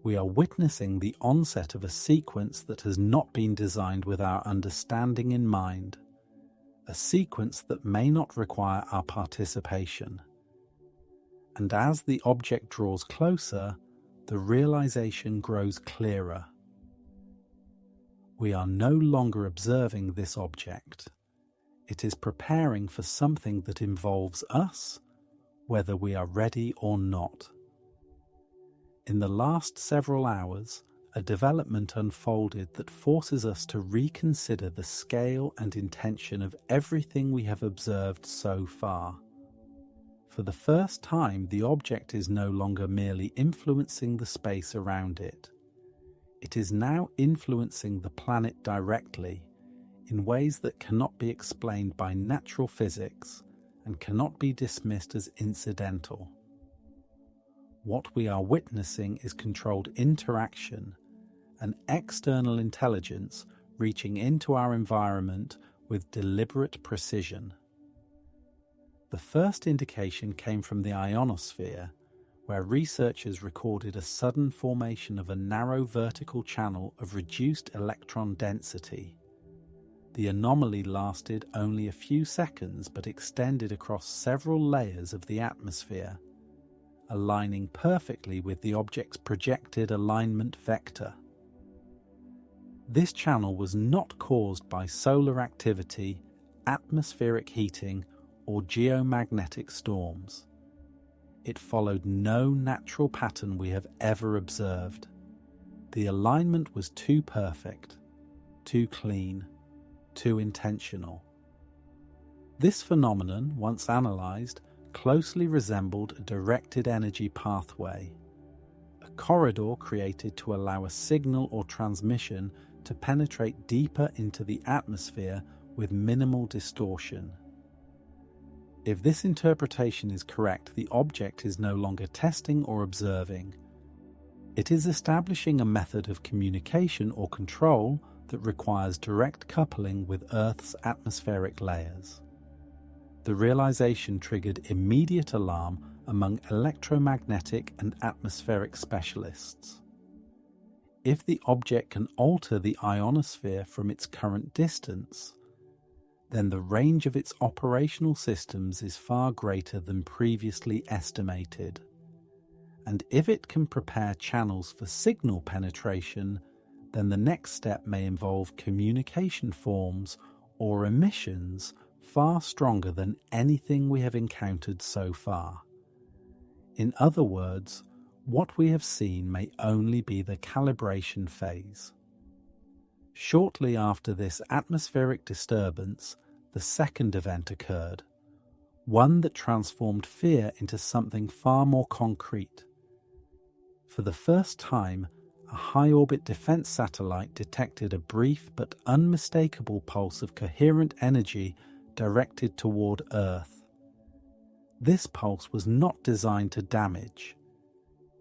We are witnessing the onset of a sequence that has not been designed with our understanding in mind, a sequence that may not require our participation. And as the object draws closer, the realization grows clearer. We are no longer observing this object. It is preparing for something that involves us, whether we are ready or not. In the last several hours, a development unfolded that forces us to reconsider the scale and intention of everything we have observed so far. For the first time, the object is no longer merely influencing the space around it. It is now influencing the planet directly, in ways that cannot be explained by natural physics and cannot be dismissed as incidental. What we are witnessing is controlled interaction, an external intelligence reaching into our environment with deliberate precision. The first indication came from the ionosphere, where researchers recorded a sudden formation of a narrow vertical channel of reduced electron density. The anomaly lasted only a few seconds but extended across several layers of the atmosphere, aligning perfectly with the object's projected alignment vector. This channel was not caused by solar activity, atmospheric heating, or geomagnetic storms. It followed no natural pattern we have ever observed. The alignment was too perfect, too clean, too intentional. This phenomenon, once analyzed, closely resembled a directed energy pathway, a corridor created to allow a signal or transmission to penetrate deeper into the atmosphere with minimal distortion. If this interpretation is correct, the object is no longer testing or observing. It is establishing a method of communication or control that requires direct coupling with Earth's atmospheric layers. The realization triggered immediate alarm among electromagnetic and atmospheric specialists. If the object can alter the ionosphere from its current distance, then the range of its operational systems is far greater than previously estimated. And if it can prepare channels for signal penetration, then the next step may involve communication forms or emissions far stronger than anything we have encountered so far. In other words, what we have seen may only be the calibration phase. Shortly after this atmospheric disturbance, the second event occurred, one that transformed fear into something far more concrete. For the first time, a high-orbit defense satellite detected a brief but unmistakable pulse of coherent energy directed toward Earth. This pulse was not designed to damage.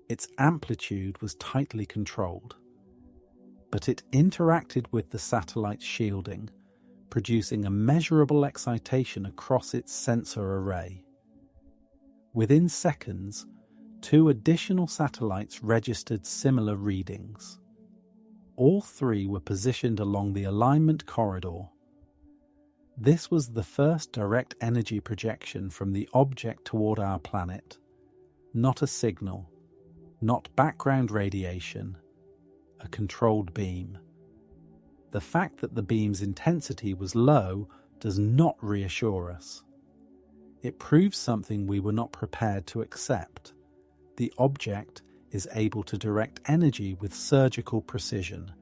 Its amplitude was tightly controlled, but it interacted with the satellite's shielding, producing a measurable excitation across its sensor array. Within seconds, 2 additional satellites registered similar readings. All 3 were positioned along the alignment corridor. This was the first direct energy projection from the object toward our planet, not a signal, not background radiation, a controlled beam. The fact that the beam's intensity was low does not reassure us. It proves something we were not prepared to accept. The object is able to direct energy with surgical precision,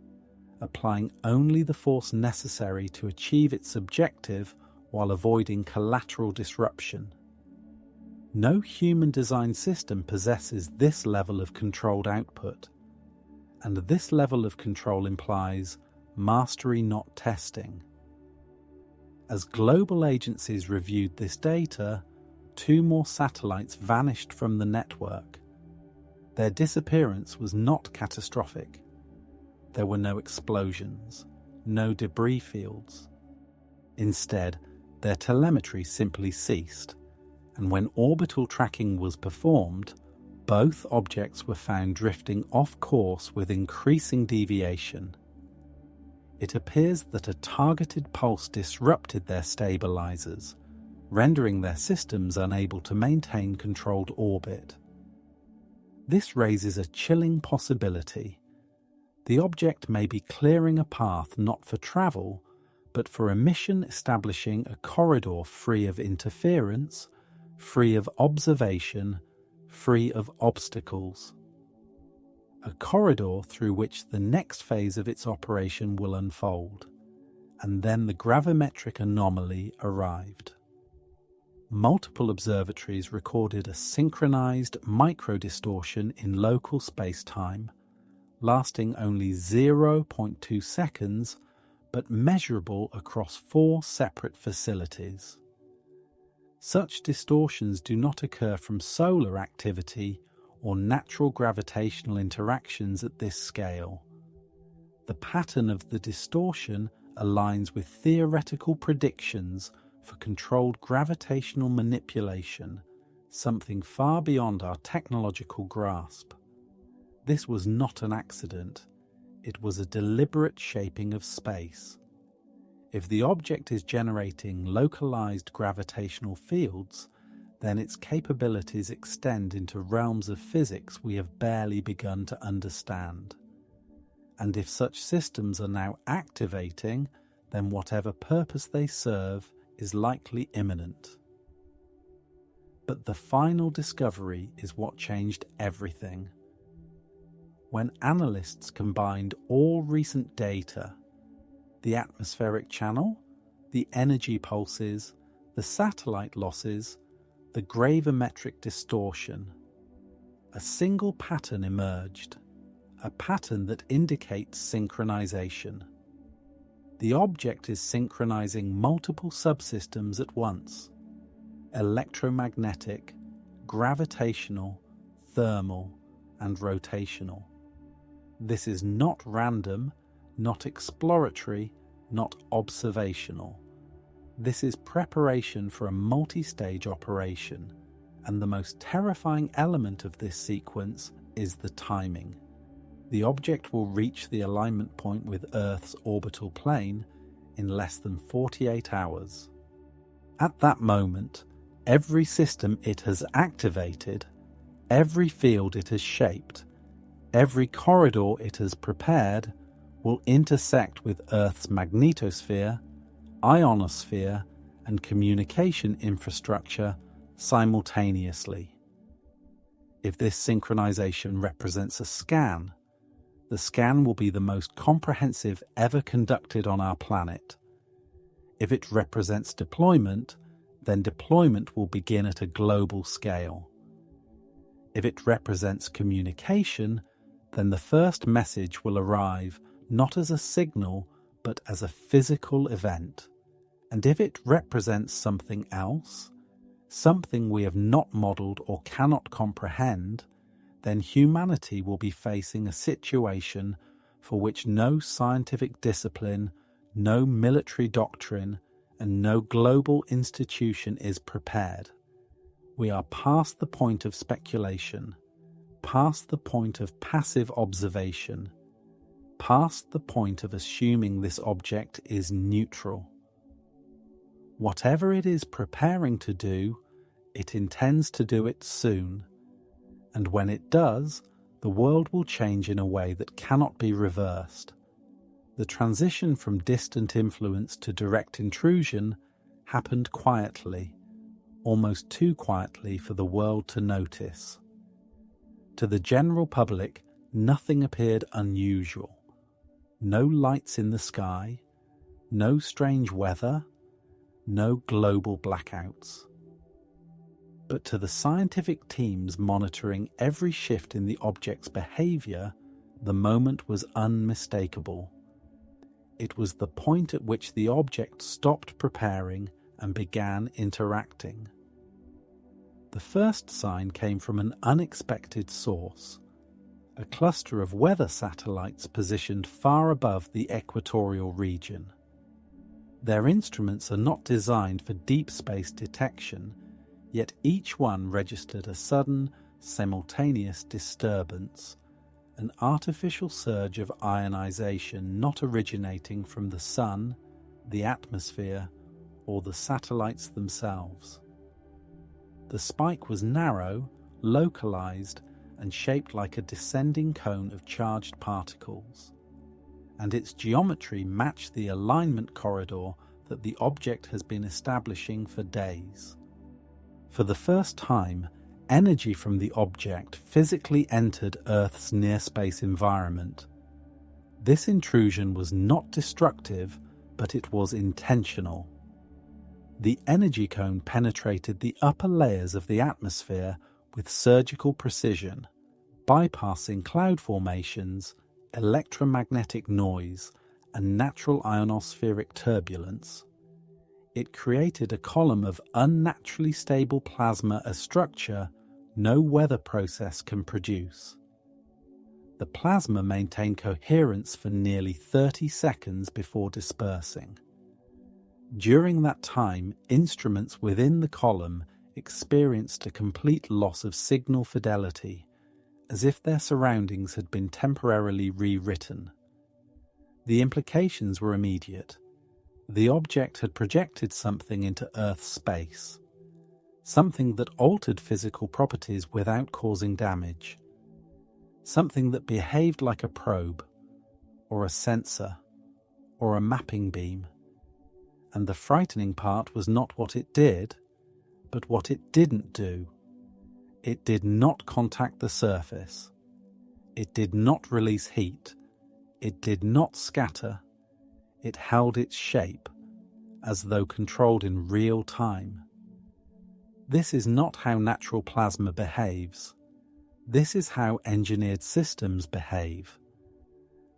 applying only the force necessary to achieve its objective while avoiding collateral disruption. No human-designed system possesses this level of controlled output, and this level of control implies mastery not testing. As global agencies reviewed this data, 2 more satellites vanished from the network. Their disappearance was not catastrophic. There were no explosions, no debris fields. Instead, their telemetry simply ceased, and when orbital tracking was performed, both objects were found drifting off course with increasing deviation. It appears that a targeted pulse disrupted their stabilizers, rendering their systems unable to maintain controlled orbit. This raises a chilling possibility. The object may be clearing a path not for travel, but for a mission establishing a corridor free of interference, free of observation, free of obstacles. A corridor through which the next phase of its operation will unfold, and then the gravimetric anomaly arrived. Multiple observatories recorded a synchronized microdistortion in local space-time, lasting only 0.2 seconds, but measurable across 4 separate facilities. Such distortions do not occur from solar activity or natural gravitational interactions at this scale. The pattern of the distortion aligns with theoretical predictions for controlled gravitational manipulation, something far beyond our technological grasp. This was not an accident. It was a deliberate shaping of space. If the object is generating localized gravitational fields, then its capabilities extend into realms of physics we have barely begun to understand. And if such systems are now activating, then whatever purpose they serve is likely imminent. But the final discovery is what changed everything. When analysts combined all recent data, the atmospheric channel, the energy pulses, the satellite losses, the gravimetric distortion, a single pattern emerged, a pattern that indicates synchronization. The object is synchronizing multiple subsystems at once: electromagnetic, gravitational, thermal, and rotational. This is not random, not exploratory, not observational. This is preparation for a multi-stage operation, and the most terrifying element of this sequence is the timing. The object will reach the alignment point with Earth's orbital plane in less than 48 hours. At that moment, every system it has activated, every field it has shaped, every corridor it has prepared will intersect with Earth's magnetosphere, ionosphere, and communication infrastructure simultaneously. If this synchronization represents a scan, the scan will be the most comprehensive ever conducted on our planet. If it represents deployment, then deployment will begin at a global scale. If it represents communication, then the first message will arrive not as a signal, but as a physical event. And if it represents something else, something we have not modeled or cannot comprehend, then humanity will be facing a situation for which no scientific discipline, no military doctrine, and no global institution is prepared. We are past the point of speculation, past the point of passive observation, past the point of assuming this object is neutral. Whatever it is preparing to do, it intends to do it soon. And when it does, the world will change in a way that cannot be reversed. The transition from distant influence to direct intrusion happened quietly, almost too quietly for the world to notice. To the general public, nothing appeared unusual. No lights in the sky, no strange weather, no global blackouts. But to the scientific teams monitoring every shift in the object's behavior, the moment was unmistakable. It was the point at which the object stopped preparing and began interacting. The first sign came from an unexpected source, a cluster of weather satellites positioned far above the equatorial region. Their instruments are not designed for deep space detection, yet each one registered a sudden, simultaneous disturbance, an artificial surge of ionization not originating from the sun, the atmosphere, or the satellites themselves. The spike was narrow, localized, and shaped like a descending cone of charged particles, and its geometry matched the alignment corridor that the object has been establishing for days. For the first time, energy from the object physically entered Earth's near-space environment. This intrusion was not destructive, but it was intentional. The energy cone penetrated the upper layers of the atmosphere with surgical precision, bypassing cloud formations, electromagnetic noise, and natural ionospheric turbulence. It created a column of unnaturally stable plasma, a structure no weather process can produce. The plasma maintained coherence for nearly 30 seconds before dispersing. During that time, instruments within the column experienced a complete loss of signal fidelity, as if their surroundings had been temporarily rewritten. The implications were immediate. The object had projected something into Earth's space, something that altered physical properties without causing damage, something that behaved like a probe, or a sensor, or a mapping beam. And the frightening part was not what it did, but what it didn't do. It did not contact the surface. It did not release heat. It did not scatter. It held its shape, as though controlled in real time. This is not how natural plasma behaves. This is how engineered systems behave.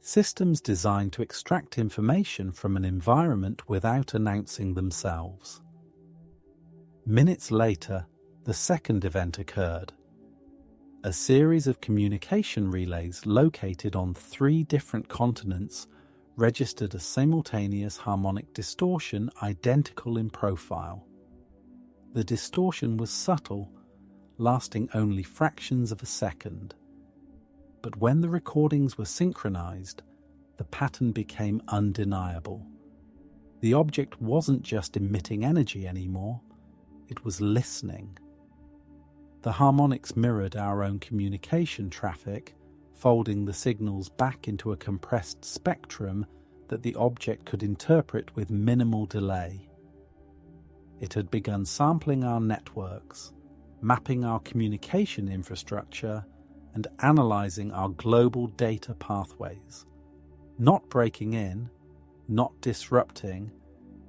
Systems designed to extract information from an environment without announcing themselves. Minutes later, the second event occurred. A series of communication relays located on 3 different continents registered a simultaneous harmonic distortion identical in profile. The distortion was subtle, lasting only fractions of a second. But when the recordings were synchronized, the pattern became undeniable. The object wasn't just emitting energy anymore, it was listening. The harmonics mirrored our own communication traffic, folding the signals back into a compressed spectrum that the object could interpret with minimal delay. It had begun sampling our networks, mapping our communication infrastructure, and analyzing our global data pathways. Not breaking in, not disrupting,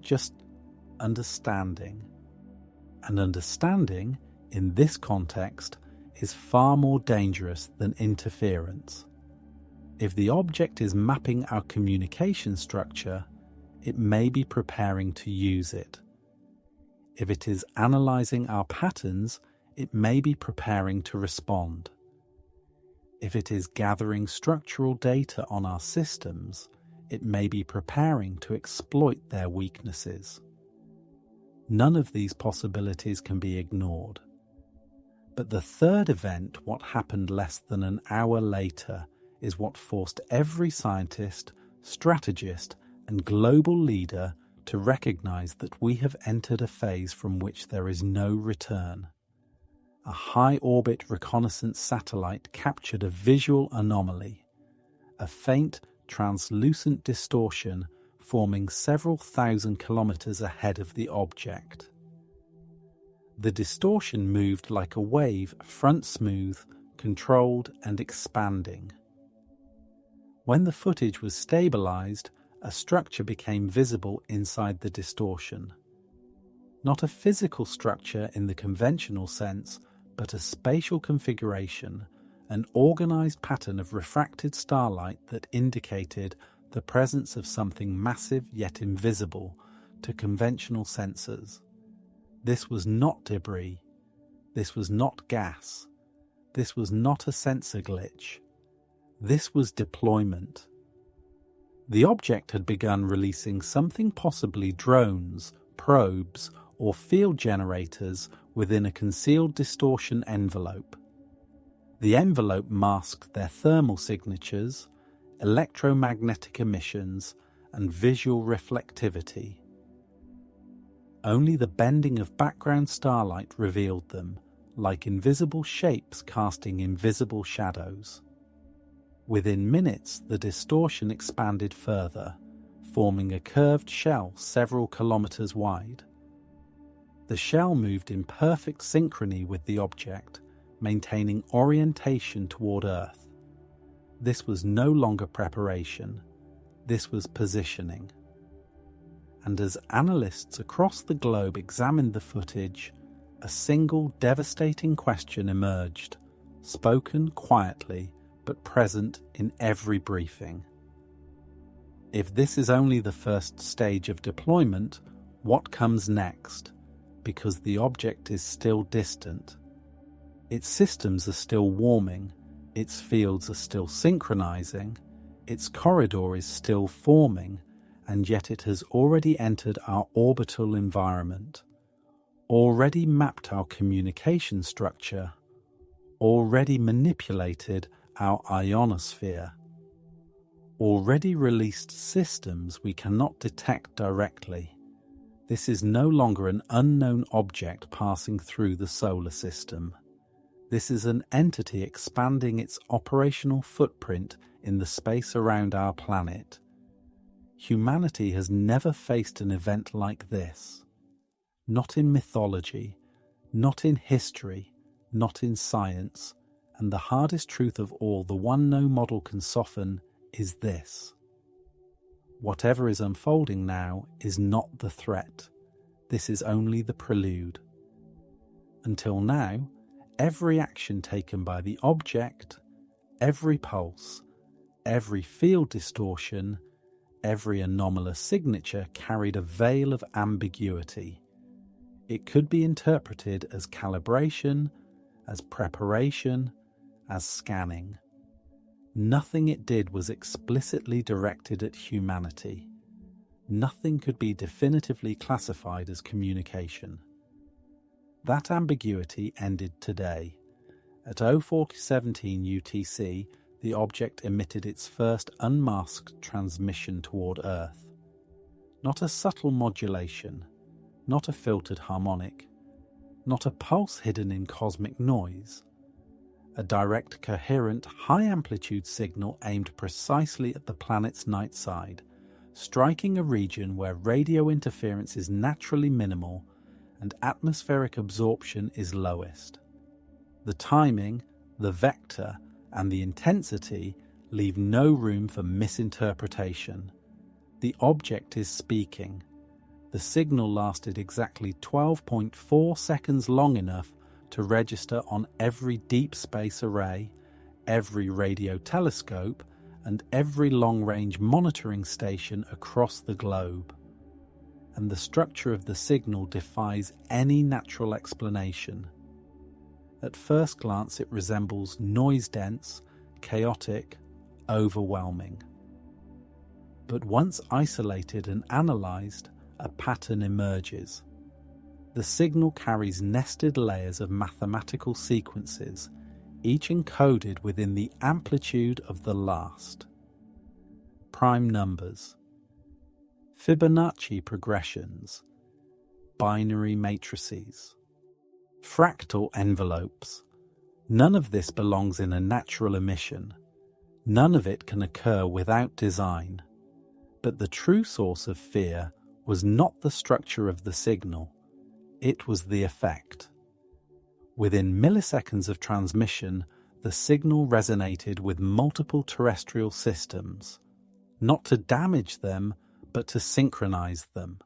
just understanding. And understanding, in this context, is far more dangerous than interference. If the object is mapping our communication structure, it may be preparing to use it. If it is analyzing our patterns, it may be preparing to respond. If it is gathering structural data on our systems, it may be preparing to exploit their weaknesses. None of these possibilities can be ignored. But the third event, what happened less than an hour later, is what forced every scientist, strategist, and global leader to recognize that we have entered a phase from which there is no return. A high-orbit reconnaissance satellite captured a visual anomaly, a faint, translucent distortion forming several thousand kilometers ahead of the object. The distortion moved like a wave, front smooth, controlled and expanding. When the footage was stabilized, a structure became visible inside the distortion. Not a physical structure in the conventional sense, but a spatial configuration, an organized pattern of refracted starlight that indicated the presence of something massive yet invisible to conventional sensors. This was not debris. This was not gas. This was not a sensor glitch. This was deployment. The object had begun releasing something, possibly drones, probes, or field generators within a concealed distortion envelope. The envelope masked their thermal signatures, electromagnetic emissions, and visual reflectivity. Only the bending of background starlight revealed them, like invisible shapes casting invisible shadows. Within minutes, the distortion expanded further, forming a curved shell several kilometers wide. The shell moved in perfect synchrony with the object, maintaining orientation toward Earth. This was no longer preparation. This was positioning. And as analysts across the globe examined the footage, a single devastating question emerged, spoken quietly but present in every briefing. If this is only the first stage of deployment, what comes next? Because the object is still distant. Its systems are still warming, its fields are still synchronizing, its corridor is still forming, and yet it has already entered our orbital environment. already mapped our communication structure, already manipulated our ionosphere, already released systems we cannot detect directly. This is no longer an unknown object passing through the solar system. This is an entity expanding its operational footprint in the space around our planet. Humanity has never faced an event like this. Not in mythology, not in history, not in science, and the hardest truth of all the one no model can soften is this. Whatever is unfolding now is not the threat. This is only the prelude. Until now, every action taken by the object, every pulse, every field distortion, every anomalous signature carried a veil of ambiguity. It could be interpreted as calibration, as preparation, as scanning. Nothing it did was explicitly directed at humanity. Nothing could be definitively classified as communication. That ambiguity ended today. At 04:17 UTC, the object emitted its first unmasked transmission toward Earth. Not a subtle modulation, not a filtered harmonic, not a pulse hidden in cosmic noise. A direct, coherent, high-amplitude signal aimed precisely at the planet's night side, striking a region where radio interference is naturally minimal and atmospheric absorption is lowest. The timing, the vector, and the intensity leave no room for misinterpretation. The object is speaking. The signal lasted exactly 12.4 seconds, long enough to register on every deep space array, every radio telescope, and every long-range monitoring station across the globe. And the structure of the signal defies any natural explanation. At first glance, it resembles noise-dense, chaotic, overwhelming. But once isolated and analysed, a pattern emerges. The signal carries nested layers of mathematical sequences, each encoded within the amplitude of the last. Prime numbers, Fibonacci progressions, binary matrices, fractal envelopes. None of this belongs in a natural emission. None of it can occur without design. But the true source of fear was not the structure of the signal. It was the effect. Within milliseconds of transmission, the signal resonated with multiple terrestrial systems, not to damage them, but to synchronize them.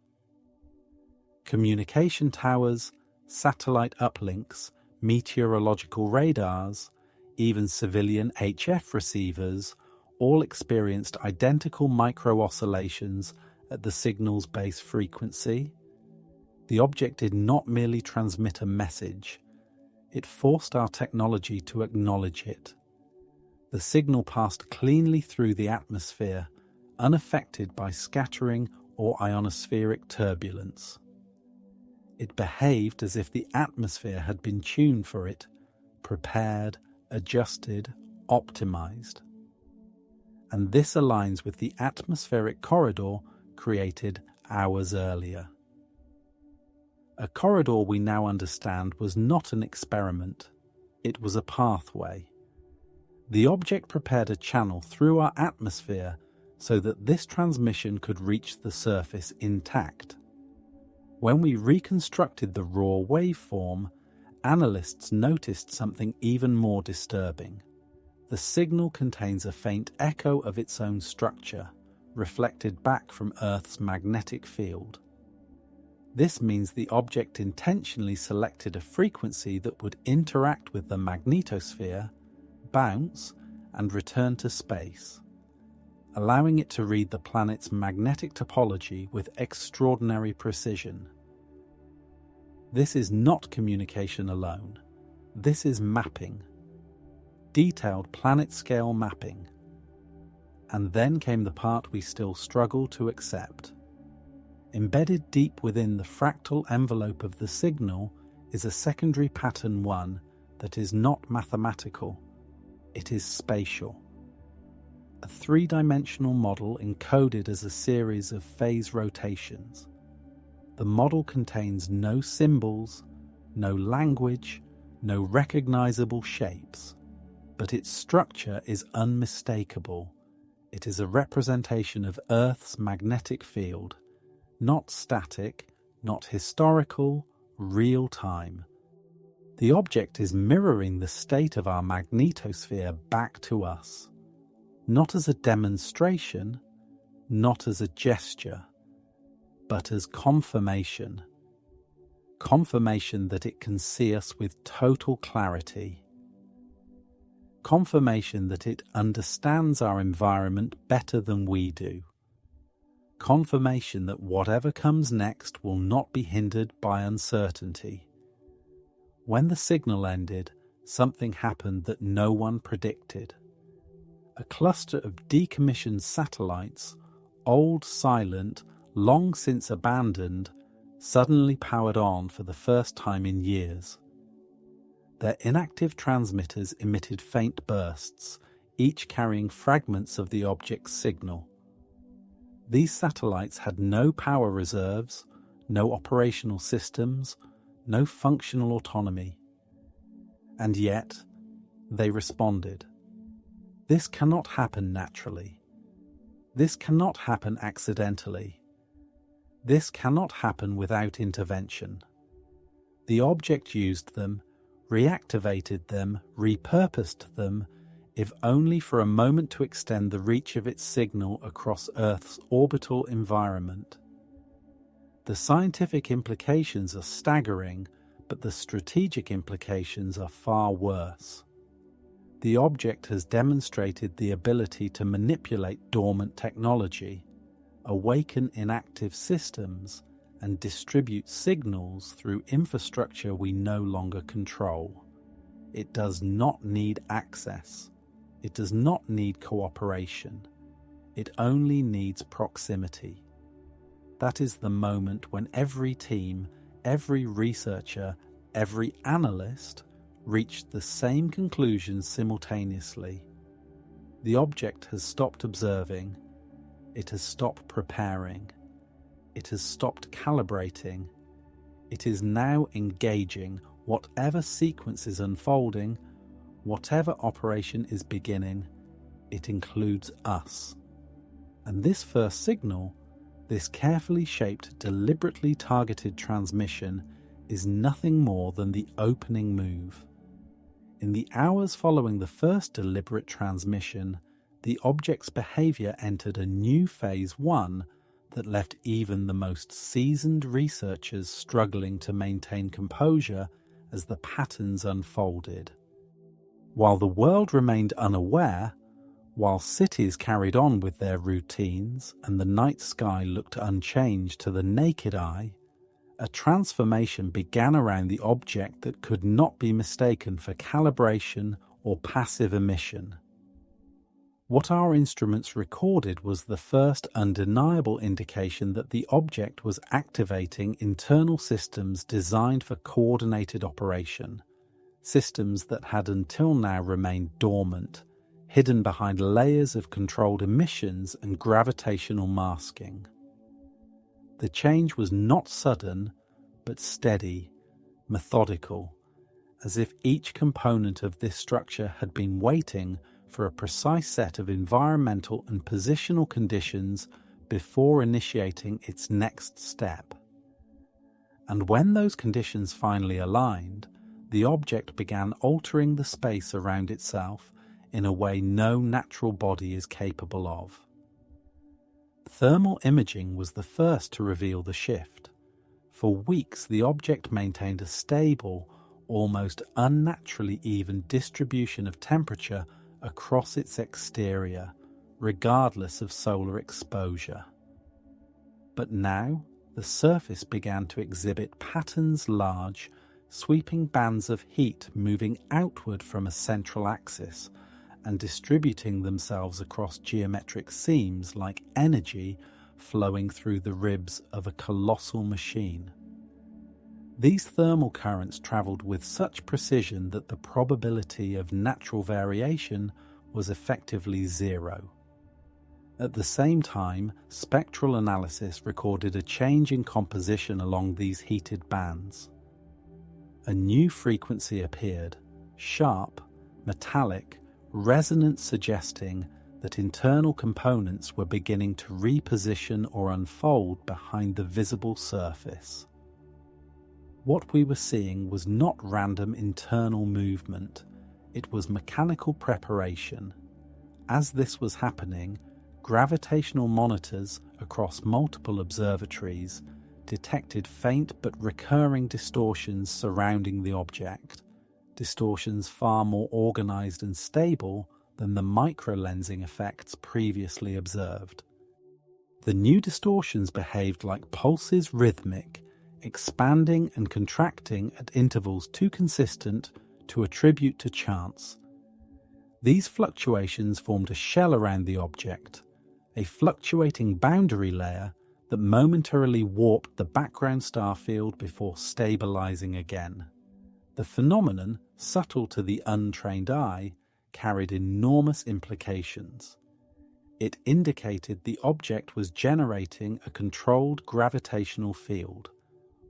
Communication towers, satellite uplinks, meteorological radars, even civilian HF receivers all experienced identical micro-oscillations at the signal's base frequency. The object did not merely transmit a message, it forced our technology to acknowledge it. The signal passed cleanly through the atmosphere, unaffected by scattering or ionospheric turbulence. It behaved as if the atmosphere had been tuned for it, prepared, adjusted, optimized. And this aligns with the atmospheric corridor created hours earlier. A corridor we now understand was not an experiment, it was a pathway. The object prepared a channel through our atmosphere so that this transmission could reach the surface intact. When we reconstructed the raw waveform, analysts noticed something even more disturbing. The signal contains a faint echo of its own structure, reflected back from Earth's magnetic field. This means the object intentionally selected a frequency that would interact with the magnetosphere, bounce, and return to space, allowing it to read the planet's magnetic topology with extraordinary precision. This is not communication alone. This is mapping. Detailed planet-scale mapping. And then came the part we still struggle to accept. Embedded deep within the fractal envelope of the signal is a secondary pattern 1 that is not mathematical, it is spatial. A three-dimensional model encoded as a series of phase rotations. The model contains no symbols, no language, no recognizable shapes, but its structure is unmistakable. It is a representation of Earth's magnetic field, not static, not historical, real time. The object is mirroring the state of our magnetosphere back to us, not as a demonstration, not as a gesture, but as confirmation. Confirmation that it can see us with total clarity. Confirmation that it understands our environment better than we do. Confirmation that whatever comes next will not be hindered by uncertainty. When the signal ended, something happened that no one predicted. A cluster of decommissioned satellites, old, silent, long since abandoned, suddenly powered on for the first time in years. Their inactive transmitters emitted faint bursts, each carrying fragments of the object's signal. These satellites had no power reserves, no operational systems, no functional autonomy. And yet, they responded. This cannot happen naturally. This cannot happen accidentally. This cannot happen without intervention. The object used them, reactivated them, repurposed them, if only for a moment to extend the reach of its signal across Earth's orbital environment. The scientific implications are staggering, but the strategic implications are far worse. The object has demonstrated the ability to manipulate dormant technology, awaken inactive systems, and distribute signals through infrastructure we no longer control. It does not need access. It does not need cooperation. It only needs proximity. That is the moment when every team, every researcher, every analyst reached the same conclusion simultaneously. The object has stopped observing. It has stopped preparing. It has stopped calibrating. It is now engaging whatever sequence is unfolding, whatever operation is beginning. It includes us. And this first signal, this carefully shaped, deliberately targeted transmission, is nothing more than the opening move. In the hours following the first deliberate transmission, the object's behavior entered a new phase 1 that left even the most seasoned researchers struggling to maintain composure as the patterns unfolded. While the world remained unaware, while cities carried on with their routines and the night sky looked unchanged to the naked eye, a transformation began around the object that could not be mistaken for calibration or passive emission. What our instruments recorded was the first undeniable indication that the object was activating internal systems designed for coordinated operation, systems that had until now remained dormant, hidden behind layers of controlled emissions and gravitational masking. The change was not sudden, but steady, methodical, as if each component of this structure had been waiting for a precise set of environmental and positional conditions before initiating its next step. And when those conditions finally aligned, the object began altering the space around itself in a way no natural body is capable of. Thermal imaging was the first to reveal the shift. For weeks, the object maintained a stable, almost unnaturally even distribution of temperature across its exterior, regardless of solar exposure. But now, the surface began to exhibit patterns large, sweeping bands of heat moving outward from a central axis and distributing themselves across geometric seams like energy flowing through the ribs of a colossal machine. These thermal currents travelled with such precision that the probability of natural variation was effectively zero. At the same time, spectral analysis recorded a change in composition along these heated bands. A new frequency appeared, sharp, metallic, resonant, suggesting that internal components were beginning to reposition or unfold behind the visible surface. What we were seeing was not random internal movement, it was mechanical preparation. As this was happening, gravitational monitors across multiple observatories detected faint but recurring distortions surrounding the object, distortions far more organized and stable than the microlensing effects previously observed. The new distortions behaved like pulses, rhythmic, expanding and contracting at intervals too consistent to attribute to chance. These fluctuations formed a shell around the object, a fluctuating boundary layer that momentarily warped the background star field before stabilizing again. The phenomenon, subtle to the untrained eye, carried enormous implications. It indicated the object was generating a controlled gravitational field,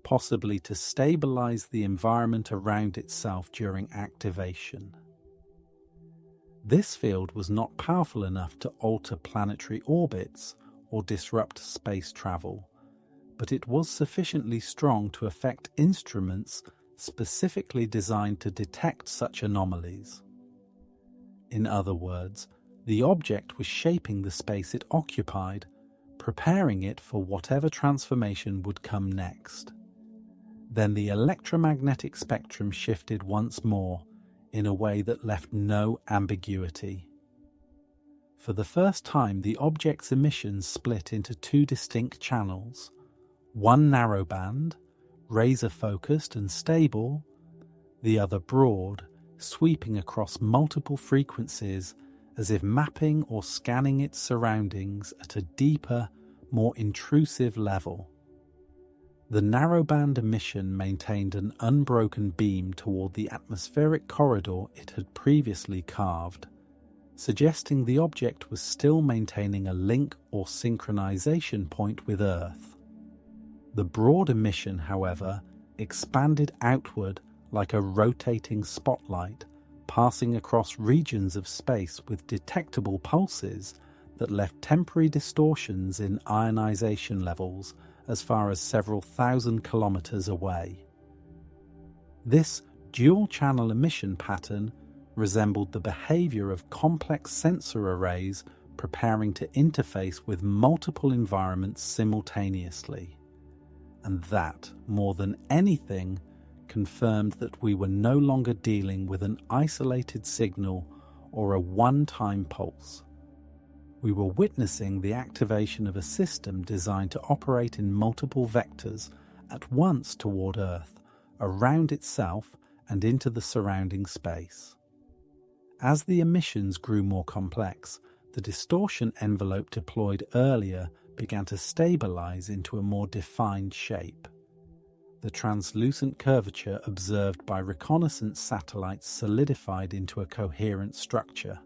possibly to stabilize the environment around itself during activation. This field was not powerful enough to alter planetary orbits or disrupt space travel, but it was sufficiently strong to affect instruments specifically designed to detect such anomalies. In other words, the object was shaping the space it occupied, preparing it for whatever transformation would come next. Then the electromagnetic spectrum shifted once more in a way that left no ambiguity. For the first time, the object's emissions split into two distinct channels, one narrowband, razor-focused and stable, the other broad, sweeping across multiple frequencies as if mapping or scanning its surroundings at a deeper, more intrusive level. The narrowband emission maintained an unbroken beam toward the atmospheric corridor it had previously carved, suggesting the object was still maintaining a link or synchronization point with Earth. The broad emission, however, expanded outward like a rotating spotlight, passing across regions of space with detectable pulses that left temporary distortions in ionization levels as far as several thousand kilometers away. This dual-channel emission pattern resembled the behavior of complex sensor arrays preparing to interface with multiple environments simultaneously. And that, more than anything, confirmed that we were no longer dealing with an isolated signal or a one-time pulse. We were witnessing the activation of a system designed to operate in multiple vectors at once toward Earth, around itself, and into the surrounding space. As the emissions grew more complex, the distortion envelope deployed earlier began to stabilize into a more defined shape. The translucent curvature observed by reconnaissance satellites solidified into a coherent structure,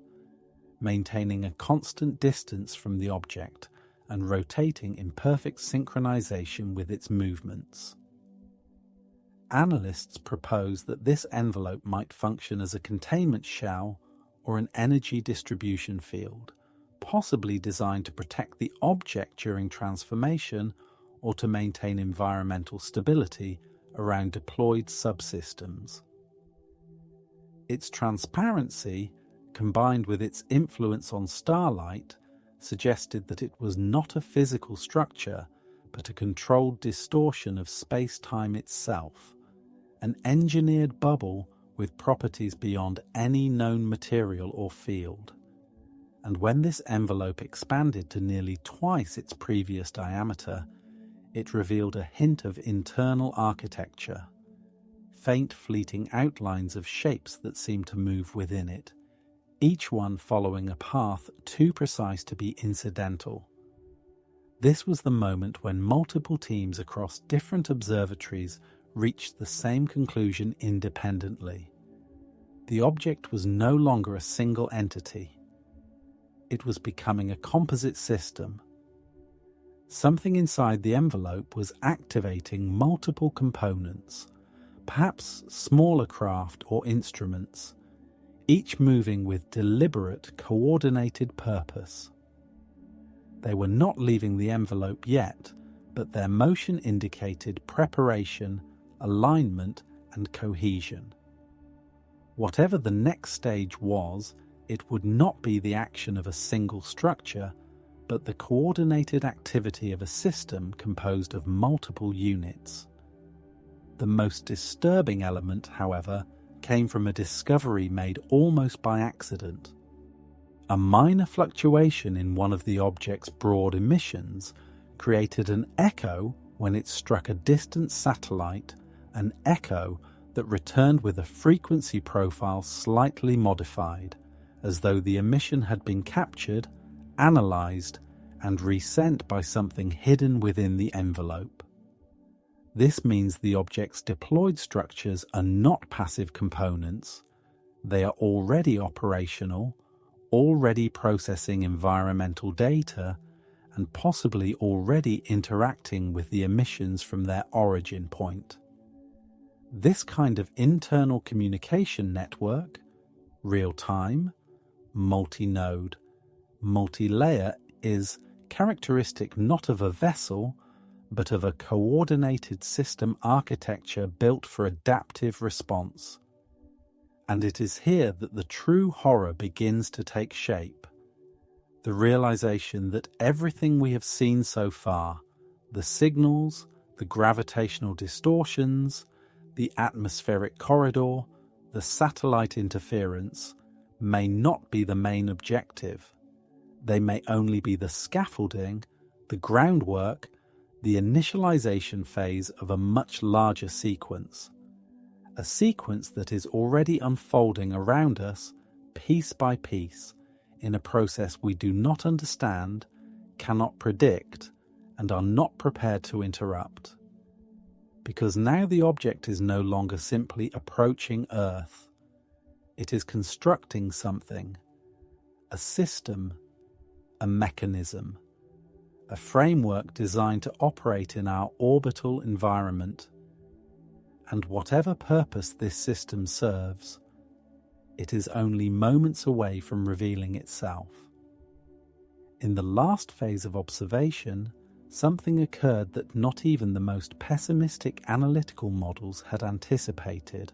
maintaining a constant distance from the object and rotating in perfect synchronization with its movements. Analysts propose that this envelope might function as a containment shell or an energy distribution field, possibly designed to protect the object during transformation or to maintain environmental stability around deployed subsystems. Its transparency, combined with its influence on starlight, suggested that it was not a physical structure, but a controlled distortion of space-time itself, an engineered bubble with properties beyond any known material or field. And when this envelope expanded to nearly twice its previous diameter, it revealed a hint of internal architecture, faint fleeting outlines of shapes that seemed to move within it, each one following a path too precise to be incidental. This was the moment when multiple teams across different observatories reached the same conclusion independently. The object was no longer a single entity. It was becoming a composite system. Something inside the envelope was activating multiple components, perhaps smaller craft or instruments, each moving with deliberate, coordinated purpose. They were not leaving the envelope yet, but their motion indicated preparation, alignment, and cohesion. Whatever the next stage was, it would not be the action of a single structure, but the coordinated activity of a system composed of multiple units. The most disturbing element, however, came from a discovery made almost by accident. A minor fluctuation in one of the object's broad emissions created an echo when it struck a distant satellite, an echo that returned with a frequency profile slightly modified, as though the emission had been captured, analyzed, and resent by something hidden within the envelope. This means the object's deployed structures are not passive components. They are already operational, already processing environmental data, and possibly already interacting with the emissions from their origin point. This kind of internal communication network, real-time, multi-node, multi-layer, is characteristic not of a vessel, but of a coordinated system architecture built for adaptive response. And it is here that the true horror begins to take shape. The realization that everything we have seen so far, the signals, the gravitational distortions, the atmospheric corridor, the satellite interference, may not be the main objective. They may only be the scaffolding, the groundwork, the initialization phase of a much larger sequence. A sequence that is already unfolding around us, piece by piece, in a process we do not understand, cannot predict, and are not prepared to interrupt. Because now the object is no longer simply approaching Earth. It is constructing something, a system, a mechanism, a framework designed to operate in our orbital environment. And whatever purpose this system serves, it is only moments away from revealing itself. In the last phase of observation, something occurred that not even the most pessimistic analytical models had anticipated.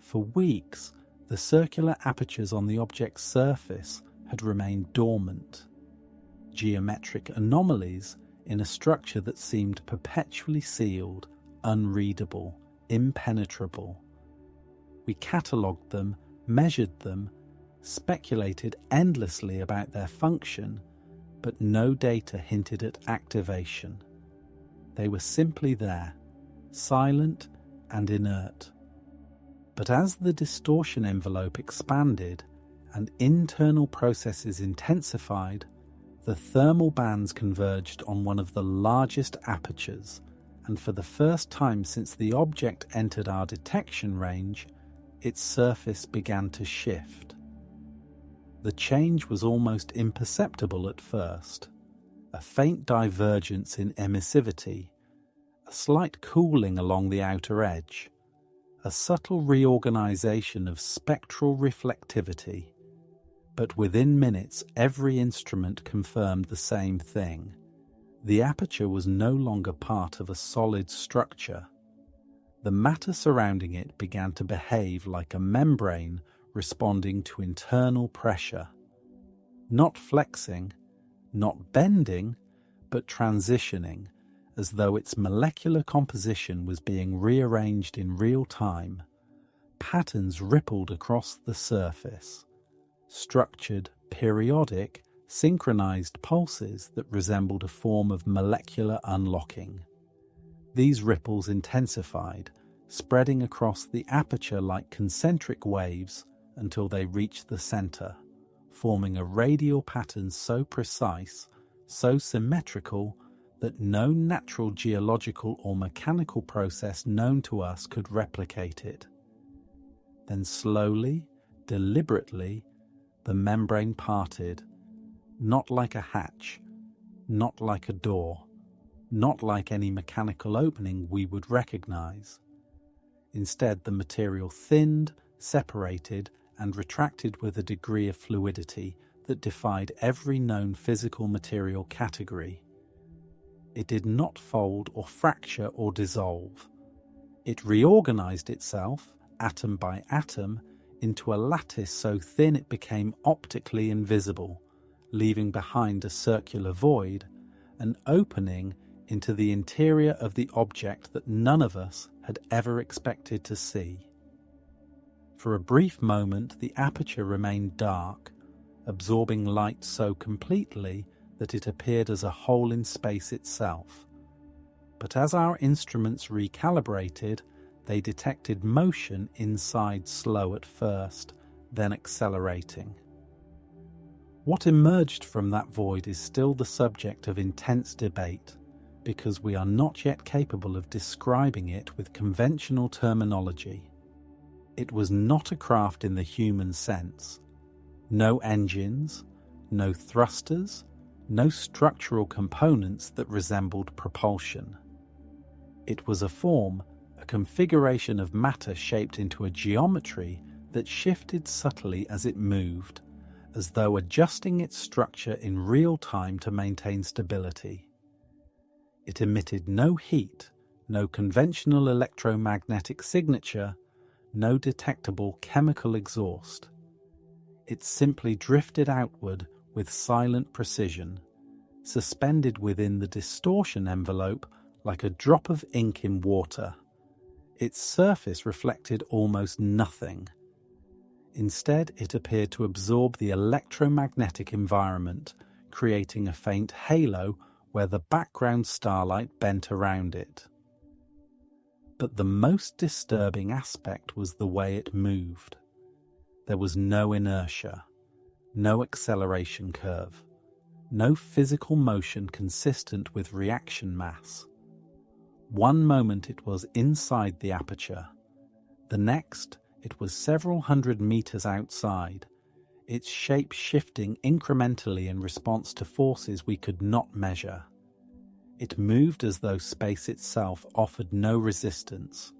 For weeks, the circular apertures on the object's surface had remained dormant. Geometric anomalies in a structure that seemed perpetually sealed, unreadable, impenetrable. We catalogued them, measured them, speculated endlessly about their function, but no data hinted at activation. They were simply there, silent and inert. But as the distortion envelope expanded and internal processes intensified, the thermal bands converged on one of the largest apertures, and for the first time since the object entered our detection range, its surface began to shift. The change was almost imperceptible at first, a faint divergence in emissivity, a slight cooling along the outer edge, a subtle reorganization of spectral reflectivity. But within minutes, every instrument confirmed the same thing. The aperture was no longer part of a solid structure. The matter surrounding it began to behave like a membrane responding to internal pressure. Not flexing, not bending, but transitioning, as though its molecular composition was being rearranged in real time. Patterns rippled across the surface. Structured, periodic, synchronized pulses that resembled a form of molecular unlocking. These ripples intensified, spreading across the aperture like concentric waves until they reached the center, forming a radial pattern so precise, so symmetrical that no natural geological or mechanical process known to us could replicate it. Then slowly, deliberately, the membrane parted, not like a hatch, not like a door, not like any mechanical opening we would recognize. Instead, the material thinned, separated, and retracted with a degree of fluidity that defied every known physical material category. It did not fold or fracture or dissolve. It reorganized itself, atom by atom, into a lattice so thin it became optically invisible, leaving behind a circular void, an opening into the interior of the object that none of us had ever expected to see. For a brief moment, the aperture remained dark, absorbing light so completely that it appeared as a hole in space itself. But as our instruments recalibrated, they detected motion inside, slow at first, then accelerating. What emerged from that void is still the subject of intense debate, because we are not yet capable of describing it with conventional terminology. It was not a craft in the human sense. No engines, no thrusters, no structural components that resembled propulsion. It was a form, a configuration of matter shaped into a geometry that shifted subtly as it moved, as though adjusting its structure in real time to maintain stability. It emitted no heat, no conventional electromagnetic signature, no detectable chemical exhaust. It simply drifted outward with silent precision, suspended within the distortion envelope like a drop of ink in water. Its surface reflected almost nothing. Instead, it appeared to absorb the electromagnetic environment, creating a faint halo where the background starlight bent around it. But the most disturbing aspect was the way it moved. There was no inertia, no acceleration curve, no physical motion consistent with reaction mass. One moment it was inside the aperture, the next it was several hundred meters outside, its shape shifting incrementally in response to forces we could not measure. It moved as though space itself offered no resistance,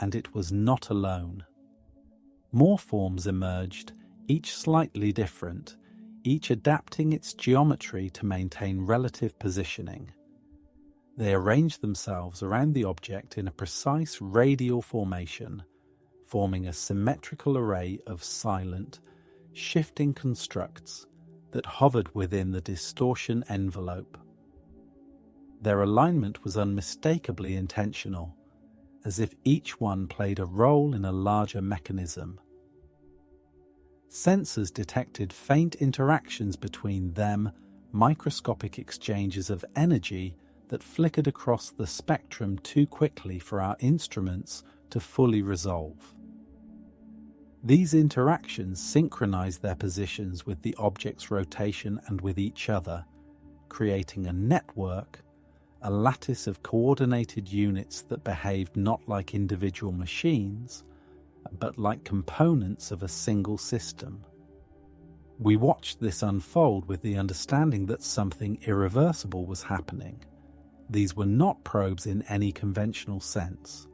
and it was not alone. More forms emerged, each slightly different, each adapting its geometry to maintain relative positioning. They arranged themselves around the object in a precise radial formation, forming a symmetrical array of silent, shifting constructs that hovered within the distortion envelope. Their alignment was unmistakably intentional, as if each one played a role in a larger mechanism. Sensors detected faint interactions between them, microscopic exchanges of energy that flickered across the spectrum too quickly for our instruments to fully resolve. These interactions synchronized their positions with the object's rotation and with each other, creating a network, a lattice of coordinated units that behaved not like individual machines, but like components of a single system. We watched this unfold with the understanding that something irreversible was happening. These were not probes in any conventional sense.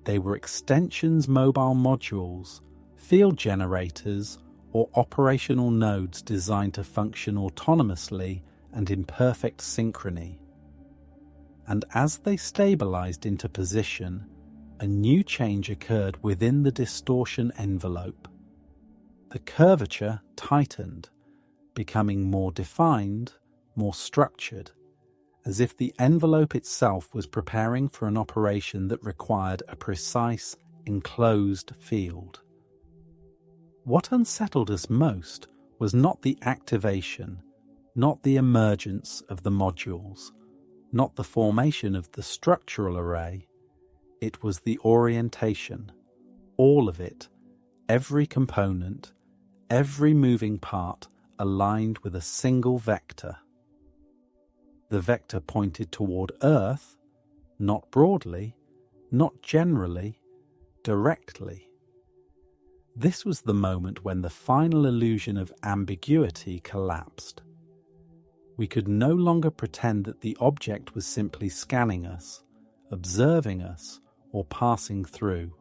They were extensions, mobile modules, field generators, or operational nodes designed to function autonomously and in perfect synchrony. And as they stabilized into position, a new change occurred within the distortion envelope. The curvature tightened, becoming more defined, more structured, as if the envelope itself was preparing for an operation that required a precise, enclosed field. What unsettled us most was not the activation, not the emergence of the modules, not the formation of the structural array. It was the orientation, all of it, every component, every moving part aligned with a single vector. The vector pointed toward Earth, not broadly, not generally, directly. This was the moment when the final illusion of ambiguity collapsed. We could no longer pretend that the object was simply scanning us, observing us, or passing through.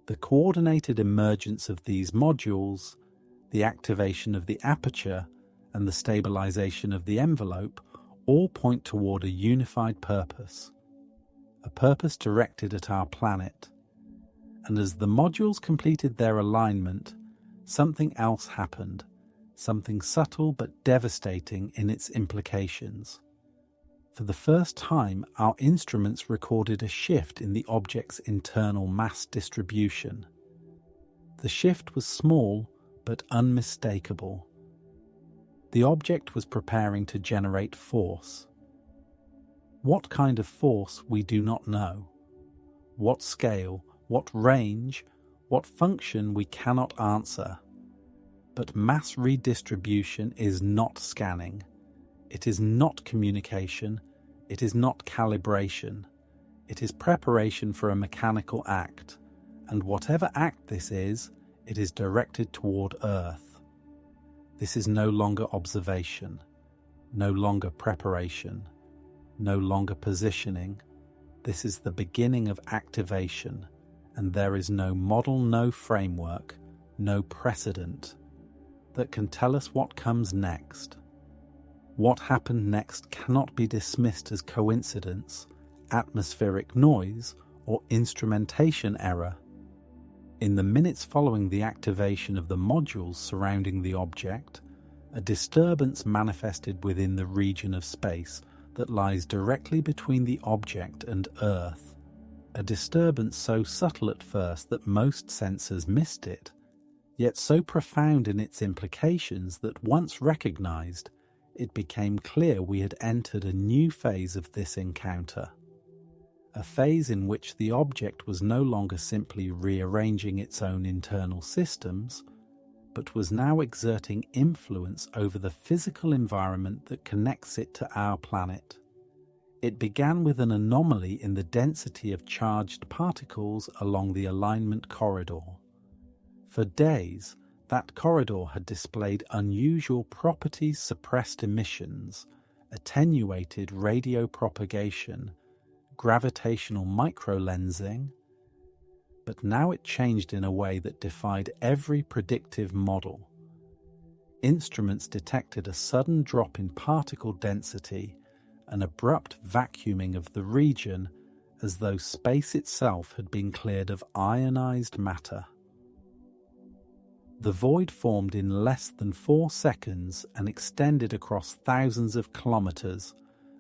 The coordinated emergence of these modules, the activation of the aperture, and the stabilization of the envelope all point toward a unified purpose, a purpose directed at our planet. And as the modules completed their alignment, something else happened, something subtle but devastating in its implications. For the first time, our instruments recorded a shift in the object's internal mass distribution. The shift was small but unmistakable. The object was preparing to generate force. What kind of force, we do not know. What scale, what range, what function, we cannot answer. But mass redistribution is not scanning. It is not communication. It is not calibration. It is preparation for a mechanical act. And whatever act this is, it is directed toward Earth. This is no longer observation, no longer preparation, no longer positioning. This is the beginning of activation, and there is no model, no framework, no precedent that can tell us what comes next. What happened next cannot be dismissed as coincidence, atmospheric noise, or instrumentation error. In the minutes following the activation of the modules surrounding the object, a disturbance manifested within the region of space that lies directly between the object and Earth. A disturbance so subtle at first that most sensors missed it, yet so profound in its implications that once recognized, it became clear we had entered a new phase of this encounter. A phase in which the object was no longer simply rearranging its own internal systems, but was now exerting influence over the physical environment that connects it to our planet. It began with an anomaly in the density of charged particles along the alignment corridor. For days, that corridor had displayed unusual properties, suppressed emissions, attenuated radio propagation, gravitational microlensing, but now it changed in a way that defied every predictive model. Instruments detected a sudden drop in particle density, an abrupt vacuuming of the region, as though space itself had been cleared of ionized matter. The void formed in less than 4 seconds and extended across thousands of kilometers,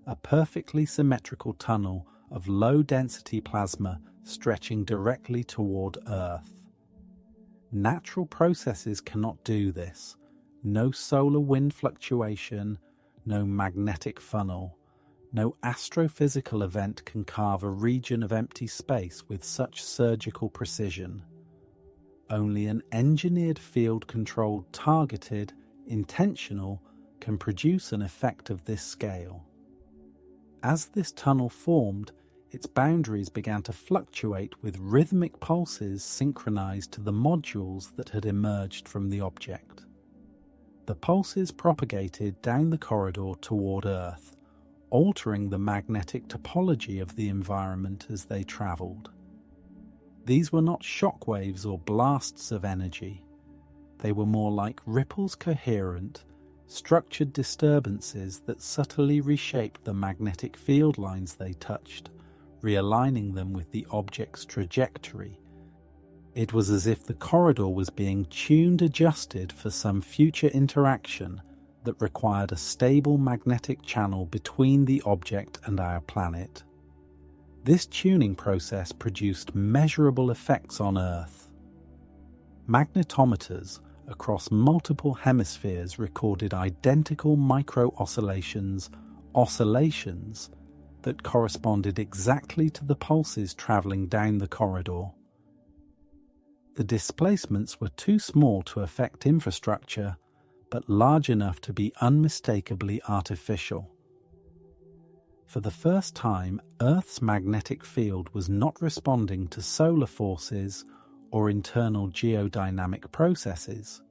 a perfectly symmetrical tunnel of low-density plasma stretching directly toward Earth. Natural processes cannot do this. No solar wind fluctuation, no magnetic funnel, no astrophysical event can carve a region of empty space with such surgical precision. Only an engineered field-controlled, targeted, intentional, can produce an effect of this scale. As this tunnel formed, its boundaries began to fluctuate with rhythmic pulses synchronized to the modules that had emerged from the object. The pulses propagated down the corridor toward Earth, altering the magnetic topology of the environment as they traveled. These were not shockwaves or blasts of energy. They were more like ripples, coherent, structured disturbances that subtly reshaped the magnetic field lines they touched, realigning them with the object's trajectory. It was as if the corridor was being tuned, adjusted for some future interaction that required a stable magnetic channel between the object and our planet. This tuning process produced measurable effects on Earth. Magnetometers across multiple hemispheres recorded identical micro-oscillations, oscillations that corresponded exactly to the pulses traveling down the corridor. The displacements were too small to affect infrastructure, but large enough to be unmistakably artificial. For the first time, Earth's magnetic field was not responding to solar forces or internal geodynamic processes.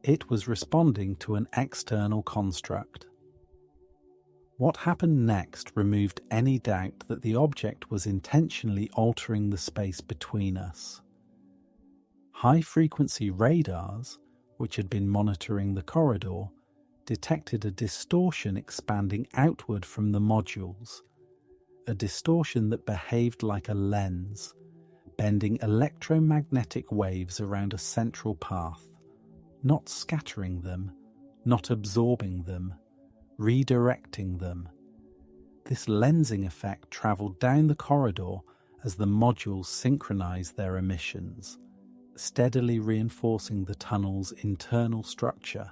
It was responding to an external construct. What happened next removed any doubt that the object was intentionally altering the space between us. High-frequency radars, which had been monitoring the corridor, detected a distortion expanding outward from the modules, a distortion that behaved like a lens, bending electromagnetic waves around a central path, not scattering them, not absorbing them, redirecting them. This lensing effect travelled down the corridor as the modules synchronized their emissions, steadily reinforcing the tunnel's internal structure.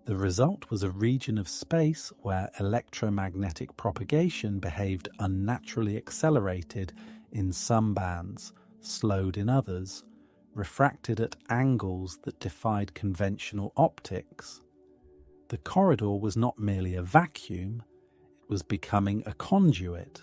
The result was a region of space where electromagnetic propagation behaved unnaturally accelerated in some bands, slowed in others, refracted at angles that defied conventional optics. The corridor was not merely a vacuum, it was becoming a conduit.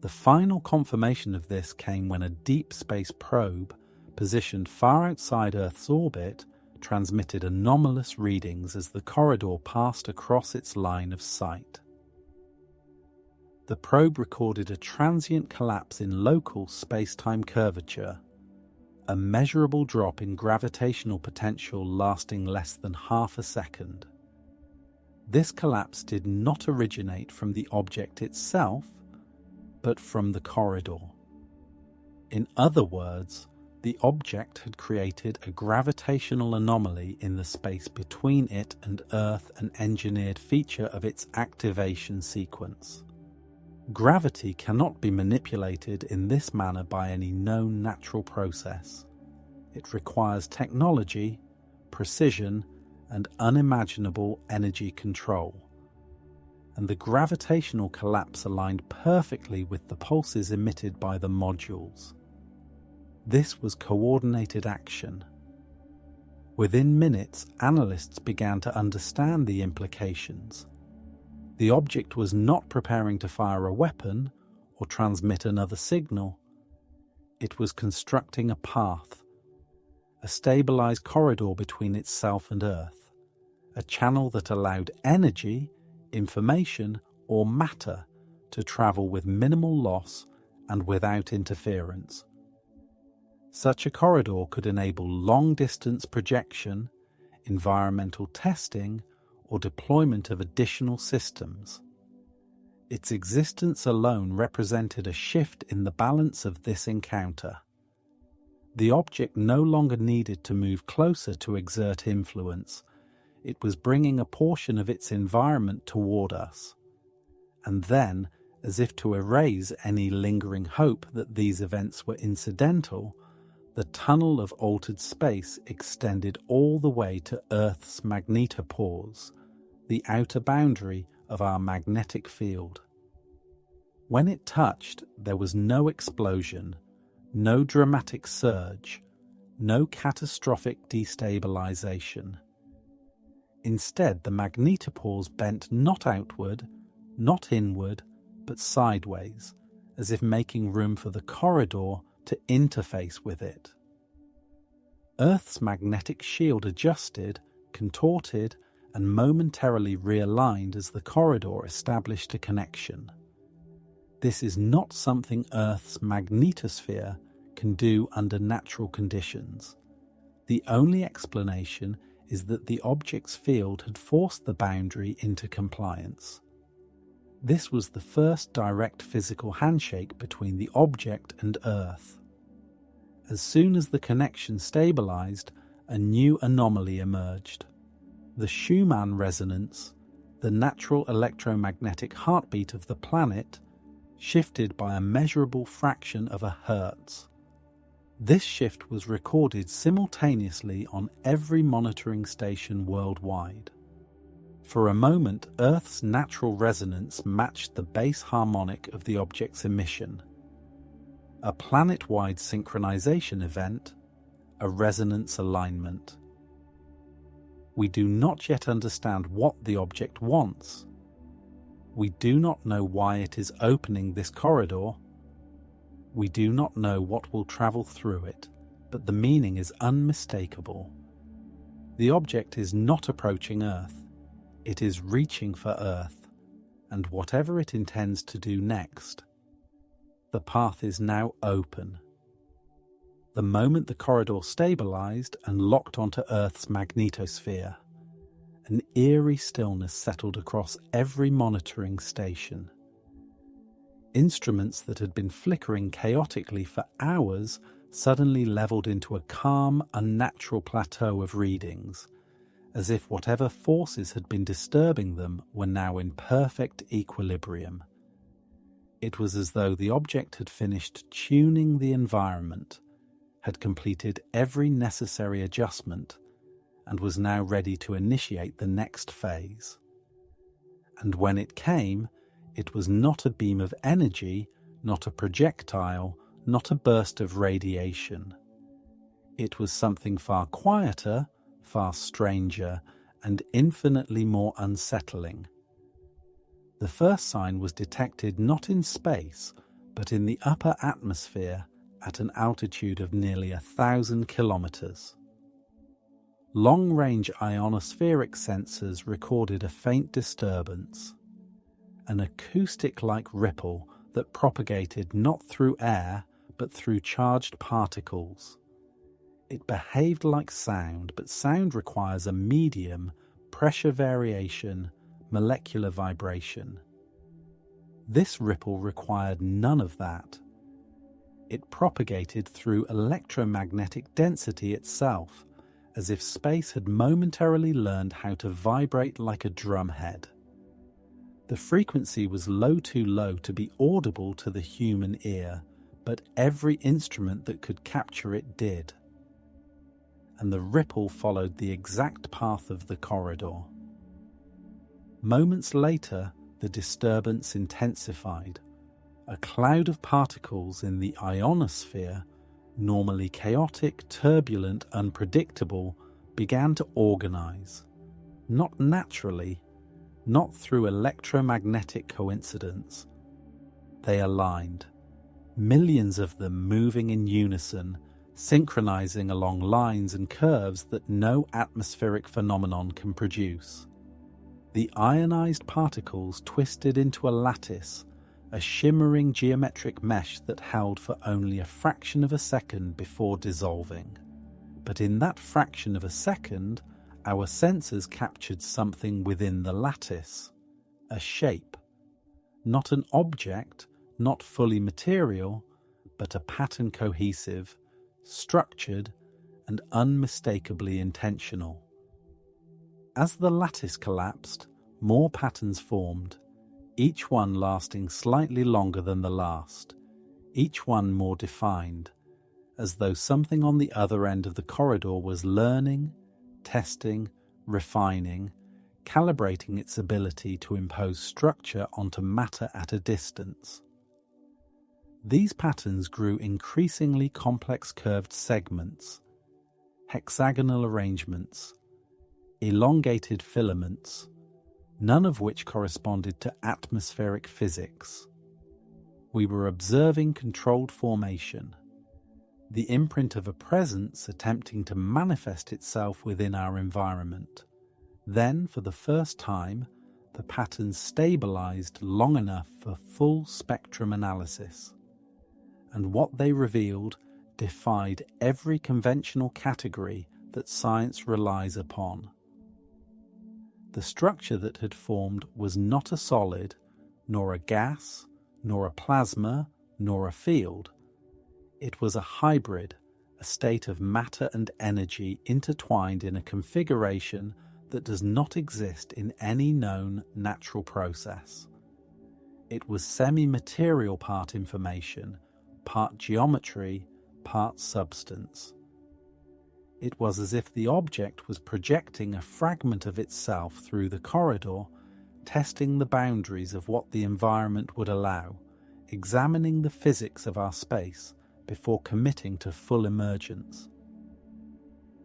The final confirmation of this came when a deep space probe, positioned far outside Earth's orbit, transmitted anomalous readings as the corridor passed across its line of sight. The probe recorded a transient collapse in local space-time curvature, a measurable drop in gravitational potential lasting less than half a second. This collapse did not originate from the object itself, but from the corridor. In other words, the object had created a gravitational anomaly in the space between it and Earth, an engineered feature of its activation sequence. Gravity cannot be manipulated in this manner by any known natural process. It requires technology, precision, and unimaginable energy control. And the gravitational collapse aligned perfectly with the pulses emitted by the modules. This was coordinated action. Within minutes, analysts began to understand the implications. The object was not preparing to fire a weapon or transmit another signal. It was constructing a path, a stabilized corridor between itself and Earth, a channel that allowed energy, information, or matter to travel with minimal loss and without interference. Such a corridor could enable long-distance projection, environmental testing, or deployment of additional systems. Its existence alone represented a shift in the balance of this encounter. The object no longer needed to move closer to exert influence. It was bringing a portion of its environment toward us. And then, as if to erase any lingering hope that these events were incidental, the tunnel of altered space extended all the way to Earth's magnetopause, the outer boundary of our magnetic field. When it touched, there was no explosion, no dramatic surge, no catastrophic destabilization. Instead, the magnetopause bent not outward, not inward, but sideways, as if making room for the corridor to interface with it. Earth's magnetic shield adjusted, contorted, and momentarily realigned as the corridor established a connection. This is not something Earth's magnetosphere can do under natural conditions. The only explanation is that the object's field had forced the boundary into compliance. This was the first direct physical handshake between the object and Earth. As soon as the connection stabilized, a new anomaly emerged. The Schumann resonance, the natural electromagnetic heartbeat of the planet, shifted by a measurable fraction of a hertz. This shift was recorded simultaneously on every monitoring station worldwide. For a moment, Earth's natural resonance matched the base harmonic of the object's emission. A planet-wide synchronization event, a resonance alignment. We do not yet understand what the object wants. We do not know why it is opening this corridor. We do not know what will travel through it, but the meaning is unmistakable. The object is not approaching Earth. It is reaching for Earth, and whatever it intends to do next. The path is now open. The moment the corridor stabilized and locked onto Earth's magnetosphere, an eerie stillness settled across every monitoring station. Instruments that had been flickering chaotically for hours suddenly leveled into a calm, unnatural plateau of readings, as if whatever forces had been disturbing them were now in perfect equilibrium. It was as though the object had finished tuning the environment, had completed every necessary adjustment, and was now ready to initiate the next phase. And when it came, it was not a beam of energy, not a projectile, not a burst of radiation. It was something far quieter, far stranger, and infinitely more unsettling. The first sign was detected not in space, but in the upper atmosphere at an altitude of nearly 1,000 kilometers. Long-range ionospheric sensors recorded a faint disturbance, an acoustic-like ripple that propagated not through air but through charged particles. It behaved like sound, but sound requires a medium, pressure variation, molecular vibration. This ripple required none of that. It propagated through electromagnetic density itself, as if space had momentarily learned how to vibrate like a drumhead. The frequency was too low to be audible to the human ear, but every instrument that could capture it did. And the ripple followed the exact path of the corridor. Moments later, the disturbance intensified. A cloud of particles in the ionosphere, normally chaotic, turbulent, unpredictable, began to organize. Not naturally, not through electromagnetic coincidence. They aligned, millions of them moving in unison, synchronizing along lines and curves that no atmospheric phenomenon can produce. The ionized particles twisted into a lattice, a shimmering geometric mesh that held for only a fraction of a second before dissolving. But in that fraction of a second, our sensors captured something within the lattice, a shape. Not an object, not fully material, but a pattern cohesive, structured, and unmistakably intentional. As the lattice collapsed, more patterns formed, each one lasting slightly longer than the last, each one more defined, as though something on the other end of the corridor was learning, testing, refining, calibrating its ability to impose structure onto matter at a distance. These patterns grew increasingly complex curved segments, hexagonal arrangements, elongated filaments, none of which corresponded to atmospheric physics. We were observing controlled formation, the imprint of a presence attempting to manifest itself within our environment. Then, for the first time, the patterns stabilized long enough for full spectrum analysis, and what they revealed defied every conventional category that science relies upon. The structure that had formed was not a solid, nor a gas, nor a plasma, nor a field. It was a hybrid, a state of matter and energy intertwined in a configuration that does not exist in any known natural process. It was semi-material part information, part geometry, part substance. It was as if the object was projecting a fragment of itself through the corridor, testing the boundaries of what the environment would allow, examining the physics of our space before committing to full emergence.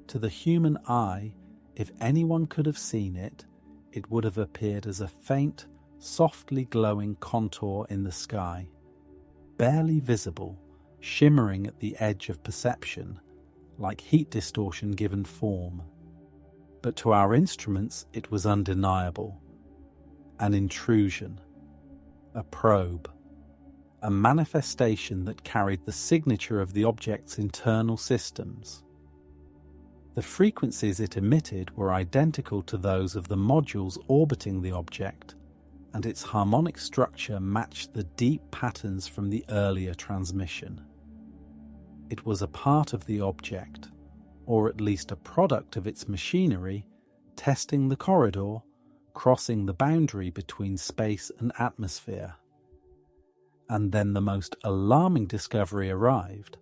To the human eye, if anyone could have seen it, it would have appeared as a faint, softly glowing contour in the sky, barely visible, shimmering at the edge of perception, like heat distortion given form. But to our instruments it was undeniable. An intrusion, a probe, a manifestation that carried the signature of the object's internal systems. The frequencies it emitted were identical to those of the modules orbiting the object, and its harmonic structure matched the deep patterns from the earlier transmission. It was a part of the object, or at least a product of its machinery, testing the corridor, crossing the boundary between space and atmosphere. And then the most alarming discovery arrived.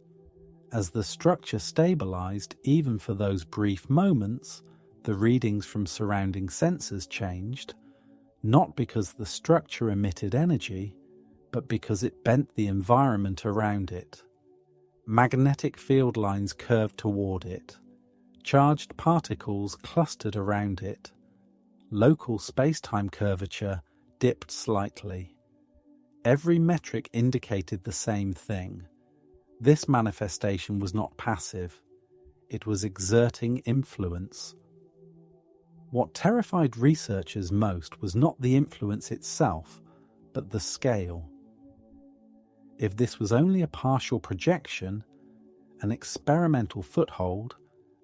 As the structure stabilized, even for those brief moments, the readings from surrounding sensors changed, not because the structure emitted energy, but because it bent the environment around it. Magnetic field lines curved toward it. Charged particles clustered around it. Local space-time curvature dipped slightly. Every metric indicated the same thing. This manifestation was not passive. It was exerting influence. What terrified researchers most was not the influence itself, but the scale. If this was only a partial projection, an experimental foothold,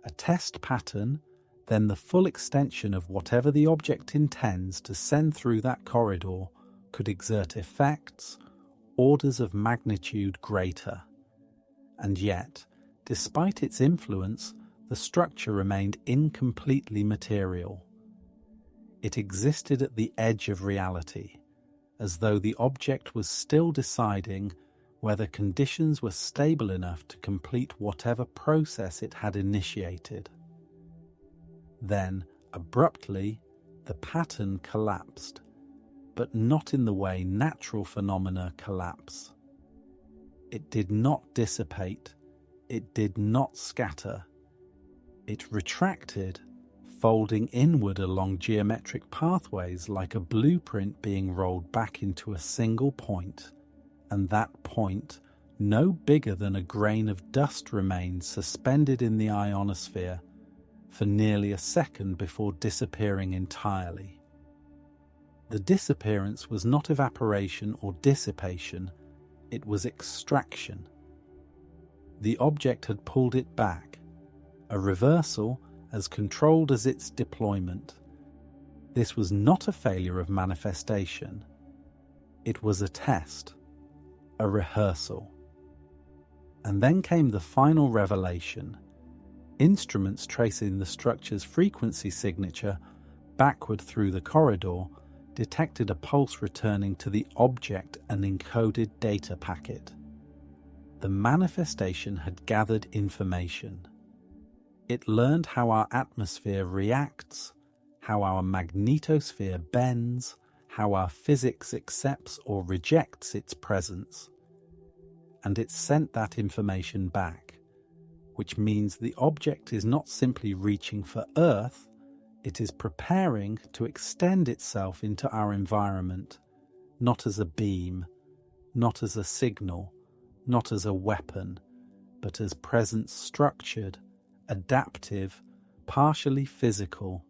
a test pattern, then the full extension of whatever the object intends to send through that corridor could exert effects orders of magnitude greater. And yet, despite its influence, the structure remained incompletely material. It existed at the edge of reality, as though the object was still deciding whether conditions were stable enough to complete whatever process it had initiated. Then, abruptly, the pattern collapsed, but not in the way natural phenomena collapse. It did not dissipate, it did not scatter. It retracted, folding inward along geometric pathways like a blueprint being rolled back into a single point, and that point, no bigger than a grain of dust, remained suspended in the ionosphere for nearly a second before disappearing entirely. The disappearance was not evaporation or dissipation, it was extraction. The object had pulled it back, a reversal as controlled as its deployment. This was not a failure of manifestation. It was a test, a rehearsal. And then came the final revelation. Instruments tracing the structure's frequency signature backward through the corridor detected a pulse returning to the object an encoded data packet. The manifestation had gathered information. It learned how our atmosphere reacts, how our magnetosphere bends, how our physics accepts or rejects its presence. And it sent that information back, which means the object is not simply reaching for Earth, it is preparing to extend itself into our environment, not as a beam, not as a signal, not as a weapon, but as presence structured, adaptive, partially physical,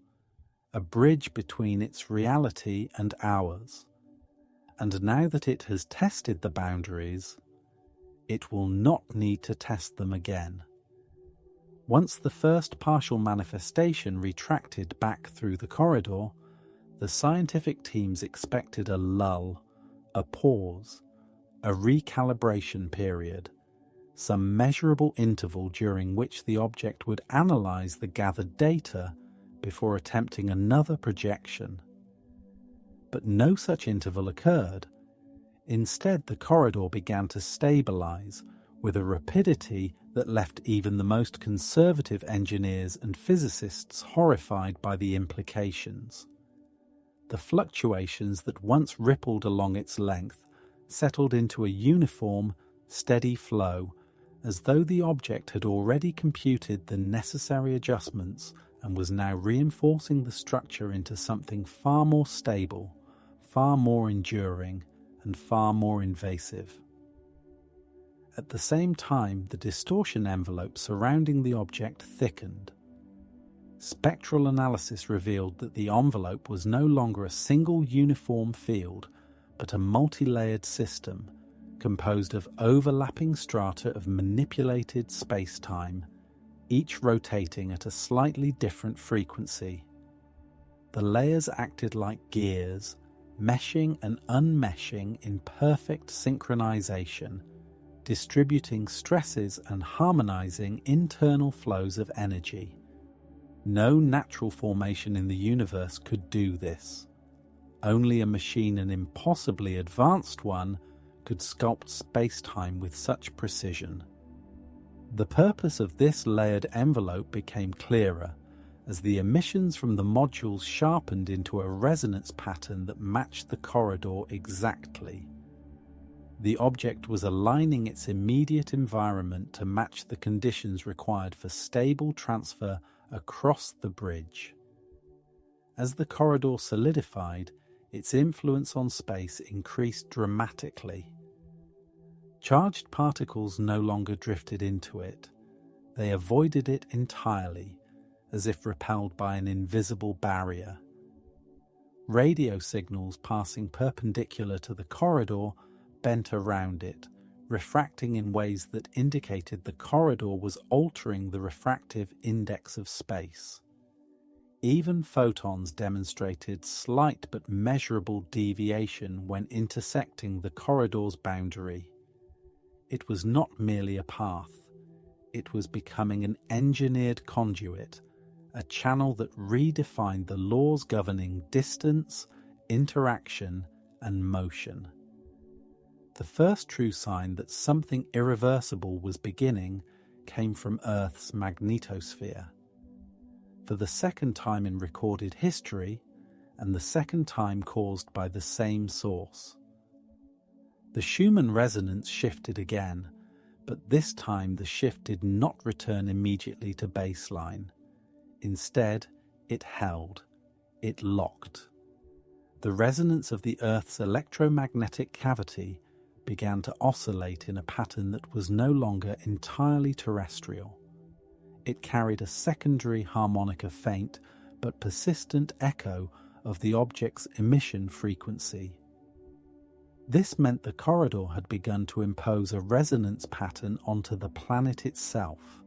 a bridge between its reality and ours. And now that it has tested the boundaries, it will not need to test them again. Once the first partial manifestation retracted back through the corridor, the scientific teams expected a lull, a pause, a recalibration period, some measurable interval during which the object would analyze the gathered data before attempting another projection. But no such interval occurred. Instead, the corridor began to stabilize with a rapidity that left even the most conservative engineers and physicists horrified by the implications. The fluctuations that once rippled along its length settled into a uniform, steady flow, as though the object had already computed the necessary adjustments and was now reinforcing the structure into something far more stable, far more enduring and far more invasive. At the same time, the distortion envelope surrounding the object thickened. Spectral analysis revealed that the envelope was no longer a single uniform field, but a multi-layered system composed of overlapping strata of manipulated space-time, each rotating at a slightly different frequency. The layers acted like gears, meshing and unmeshing in perfect synchronization, distributing stresses and harmonizing internal flows of energy. No natural formation in the universe could do this. Only a machine, an impossibly advanced one, could sculpt space-time with such precision. The purpose of this layered envelope became clearer as the emissions from the modules sharpened into a resonance pattern that matched the corridor exactly. The object was aligning its immediate environment to match the conditions required for stable transfer across the bridge. As the corridor solidified, its influence on space increased dramatically. Charged particles no longer drifted into it. They avoided it entirely, as if repelled by an invisible barrier. Radio signals passing perpendicular to the corridor bent around it, refracting in ways that indicated the corridor was altering the refractive index of space. Even photons demonstrated slight but measurable deviation when intersecting the corridor's boundary. It was not merely a path. It was becoming an engineered conduit, a channel that redefined the laws governing distance, interaction, and motion. The first true sign that something irreversible was beginning came from Earth's magnetosphere. For the second time in recorded history, and the second time caused by the same source. The Schumann resonance shifted again, but this time the shift did not return immediately to baseline. Instead, it held. It locked. The resonance of the Earth's electromagnetic cavity began to oscillate in a pattern that was no longer entirely terrestrial. It carried a secondary harmonic of faint but persistent echo of the object's emission frequency. This meant the corridor had begun to impose a resonance pattern onto the planet itself,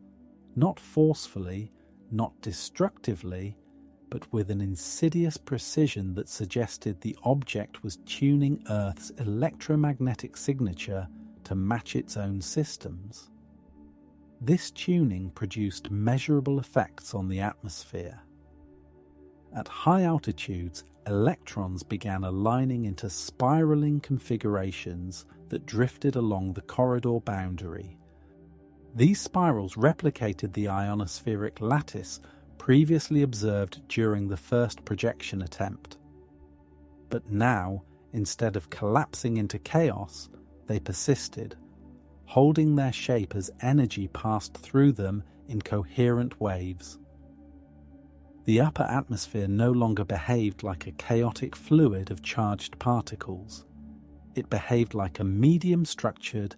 not forcefully, not destructively, but with an insidious precision that suggested the object was tuning Earth's electromagnetic signature to match its own systems. This tuning produced measurable effects on the atmosphere. At high altitudes, electrons began aligning into spiraling configurations that drifted along the corridor boundary. These spirals replicated the ionospheric lattice previously observed during the first projection attempt. But now, instead of collapsing into chaos, they persisted, holding their shape as energy passed through them in coherent waves. The upper atmosphere no longer behaved like a chaotic fluid of charged particles. It behaved like a medium-structured,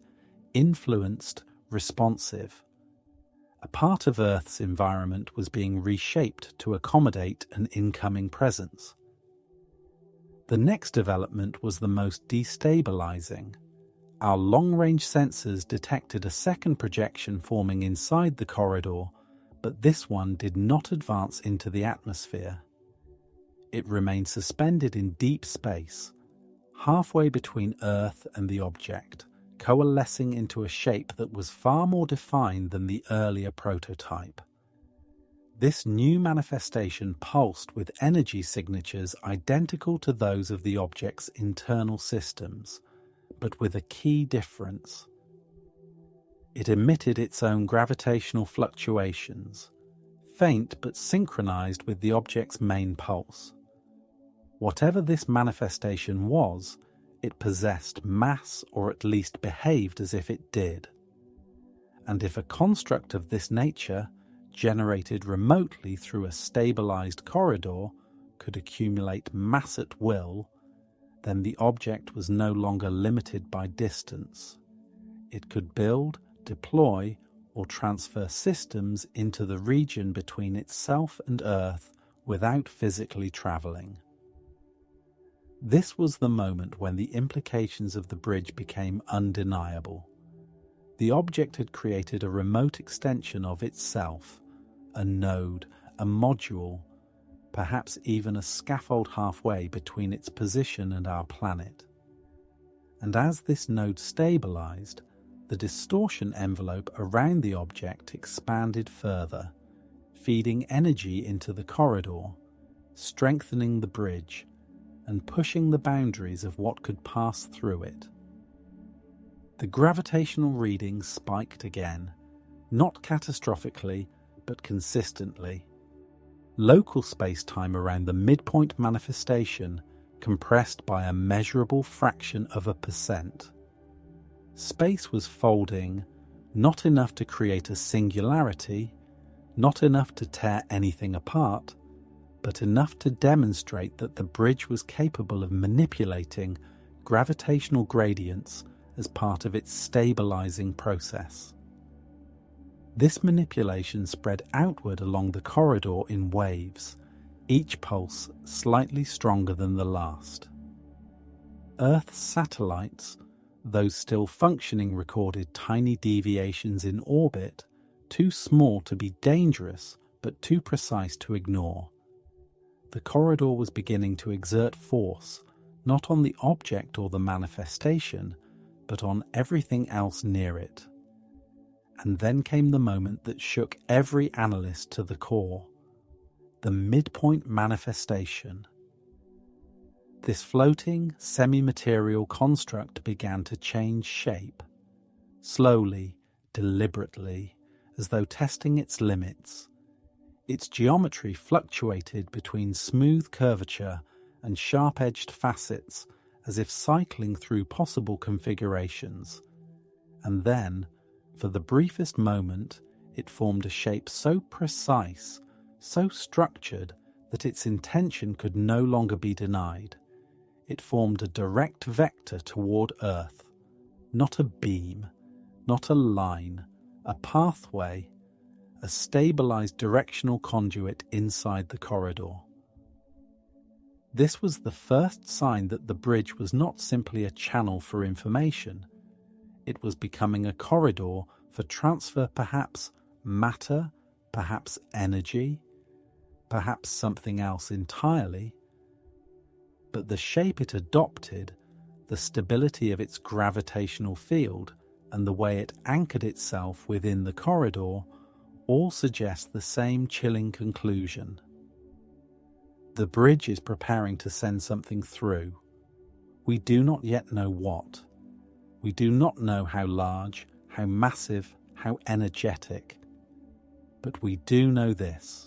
influenced, responsive. A part of Earth's environment was being reshaped to accommodate an incoming presence. The next development was the most destabilizing. Our long-range sensors detected a second projection forming inside the corridor, but this one did not advance into the atmosphere. It remained suspended in deep space, halfway between Earth and the object, coalescing into a shape that was far more defined than the earlier prototype. This new manifestation pulsed with energy signatures identical to those of the object's internal systems, but with a key difference. It emitted its own gravitational fluctuations, faint but synchronized with the object's main pulse. Whatever this manifestation was, it possessed mass, or at least behaved as if it did. And if a construct of this nature, generated remotely through a stabilized corridor, could accumulate mass at will, then the object was no longer limited by distance. It could build, deploy, or transfer systems into the region between itself and Earth without physically traveling. This was the moment when the implications of the bridge became undeniable. The object had created a remote extension of itself, a node, a module, perhaps even a scaffold halfway between its position and our planet. And as this node stabilized, the distortion envelope around the object expanded further, feeding energy into the corridor, strengthening the bridge, and pushing the boundaries of what could pass through it. The gravitational readings spiked again, not catastrophically, but consistently. Local space-time around the midpoint manifestation compressed by a measurable fraction of a percent. Space was folding, not enough to create a singularity, not enough to tear anything apart, but enough to demonstrate that the bridge was capable of manipulating gravitational gradients as part of its stabilizing process. This manipulation spread outward along the corridor in waves, each pulse slightly stronger than the last. Earth's satellites, those still functioning, recorded tiny deviations in orbit, too small to be dangerous but too precise to ignore. The corridor was beginning to exert force, not on the object or the manifestation, but on everything else near it. And then came the moment that shook every analyst to the core: the midpoint manifestation. This floating, semi-material construct began to change shape, slowly, deliberately, as though testing its limits. Its geometry fluctuated between smooth curvature and sharp-edged facets, as if cycling through possible configurations. And then, for the briefest moment, it formed a shape so precise, so structured, that its intention could no longer be denied. It formed a direct vector toward Earth, not a beam, not a line, a pathway, a stabilized directional conduit inside the corridor. This was the first sign that the bridge was not simply a channel for information. It was becoming a corridor for transfer, perhaps matter, perhaps energy, perhaps something else entirely. But the shape it adopted, the stability of its gravitational field, and the way it anchored itself within the corridor all suggest the same chilling conclusion. The bridge is preparing to send something through. We do not yet know what. We do not know how large, how massive, how energetic. But we do know this: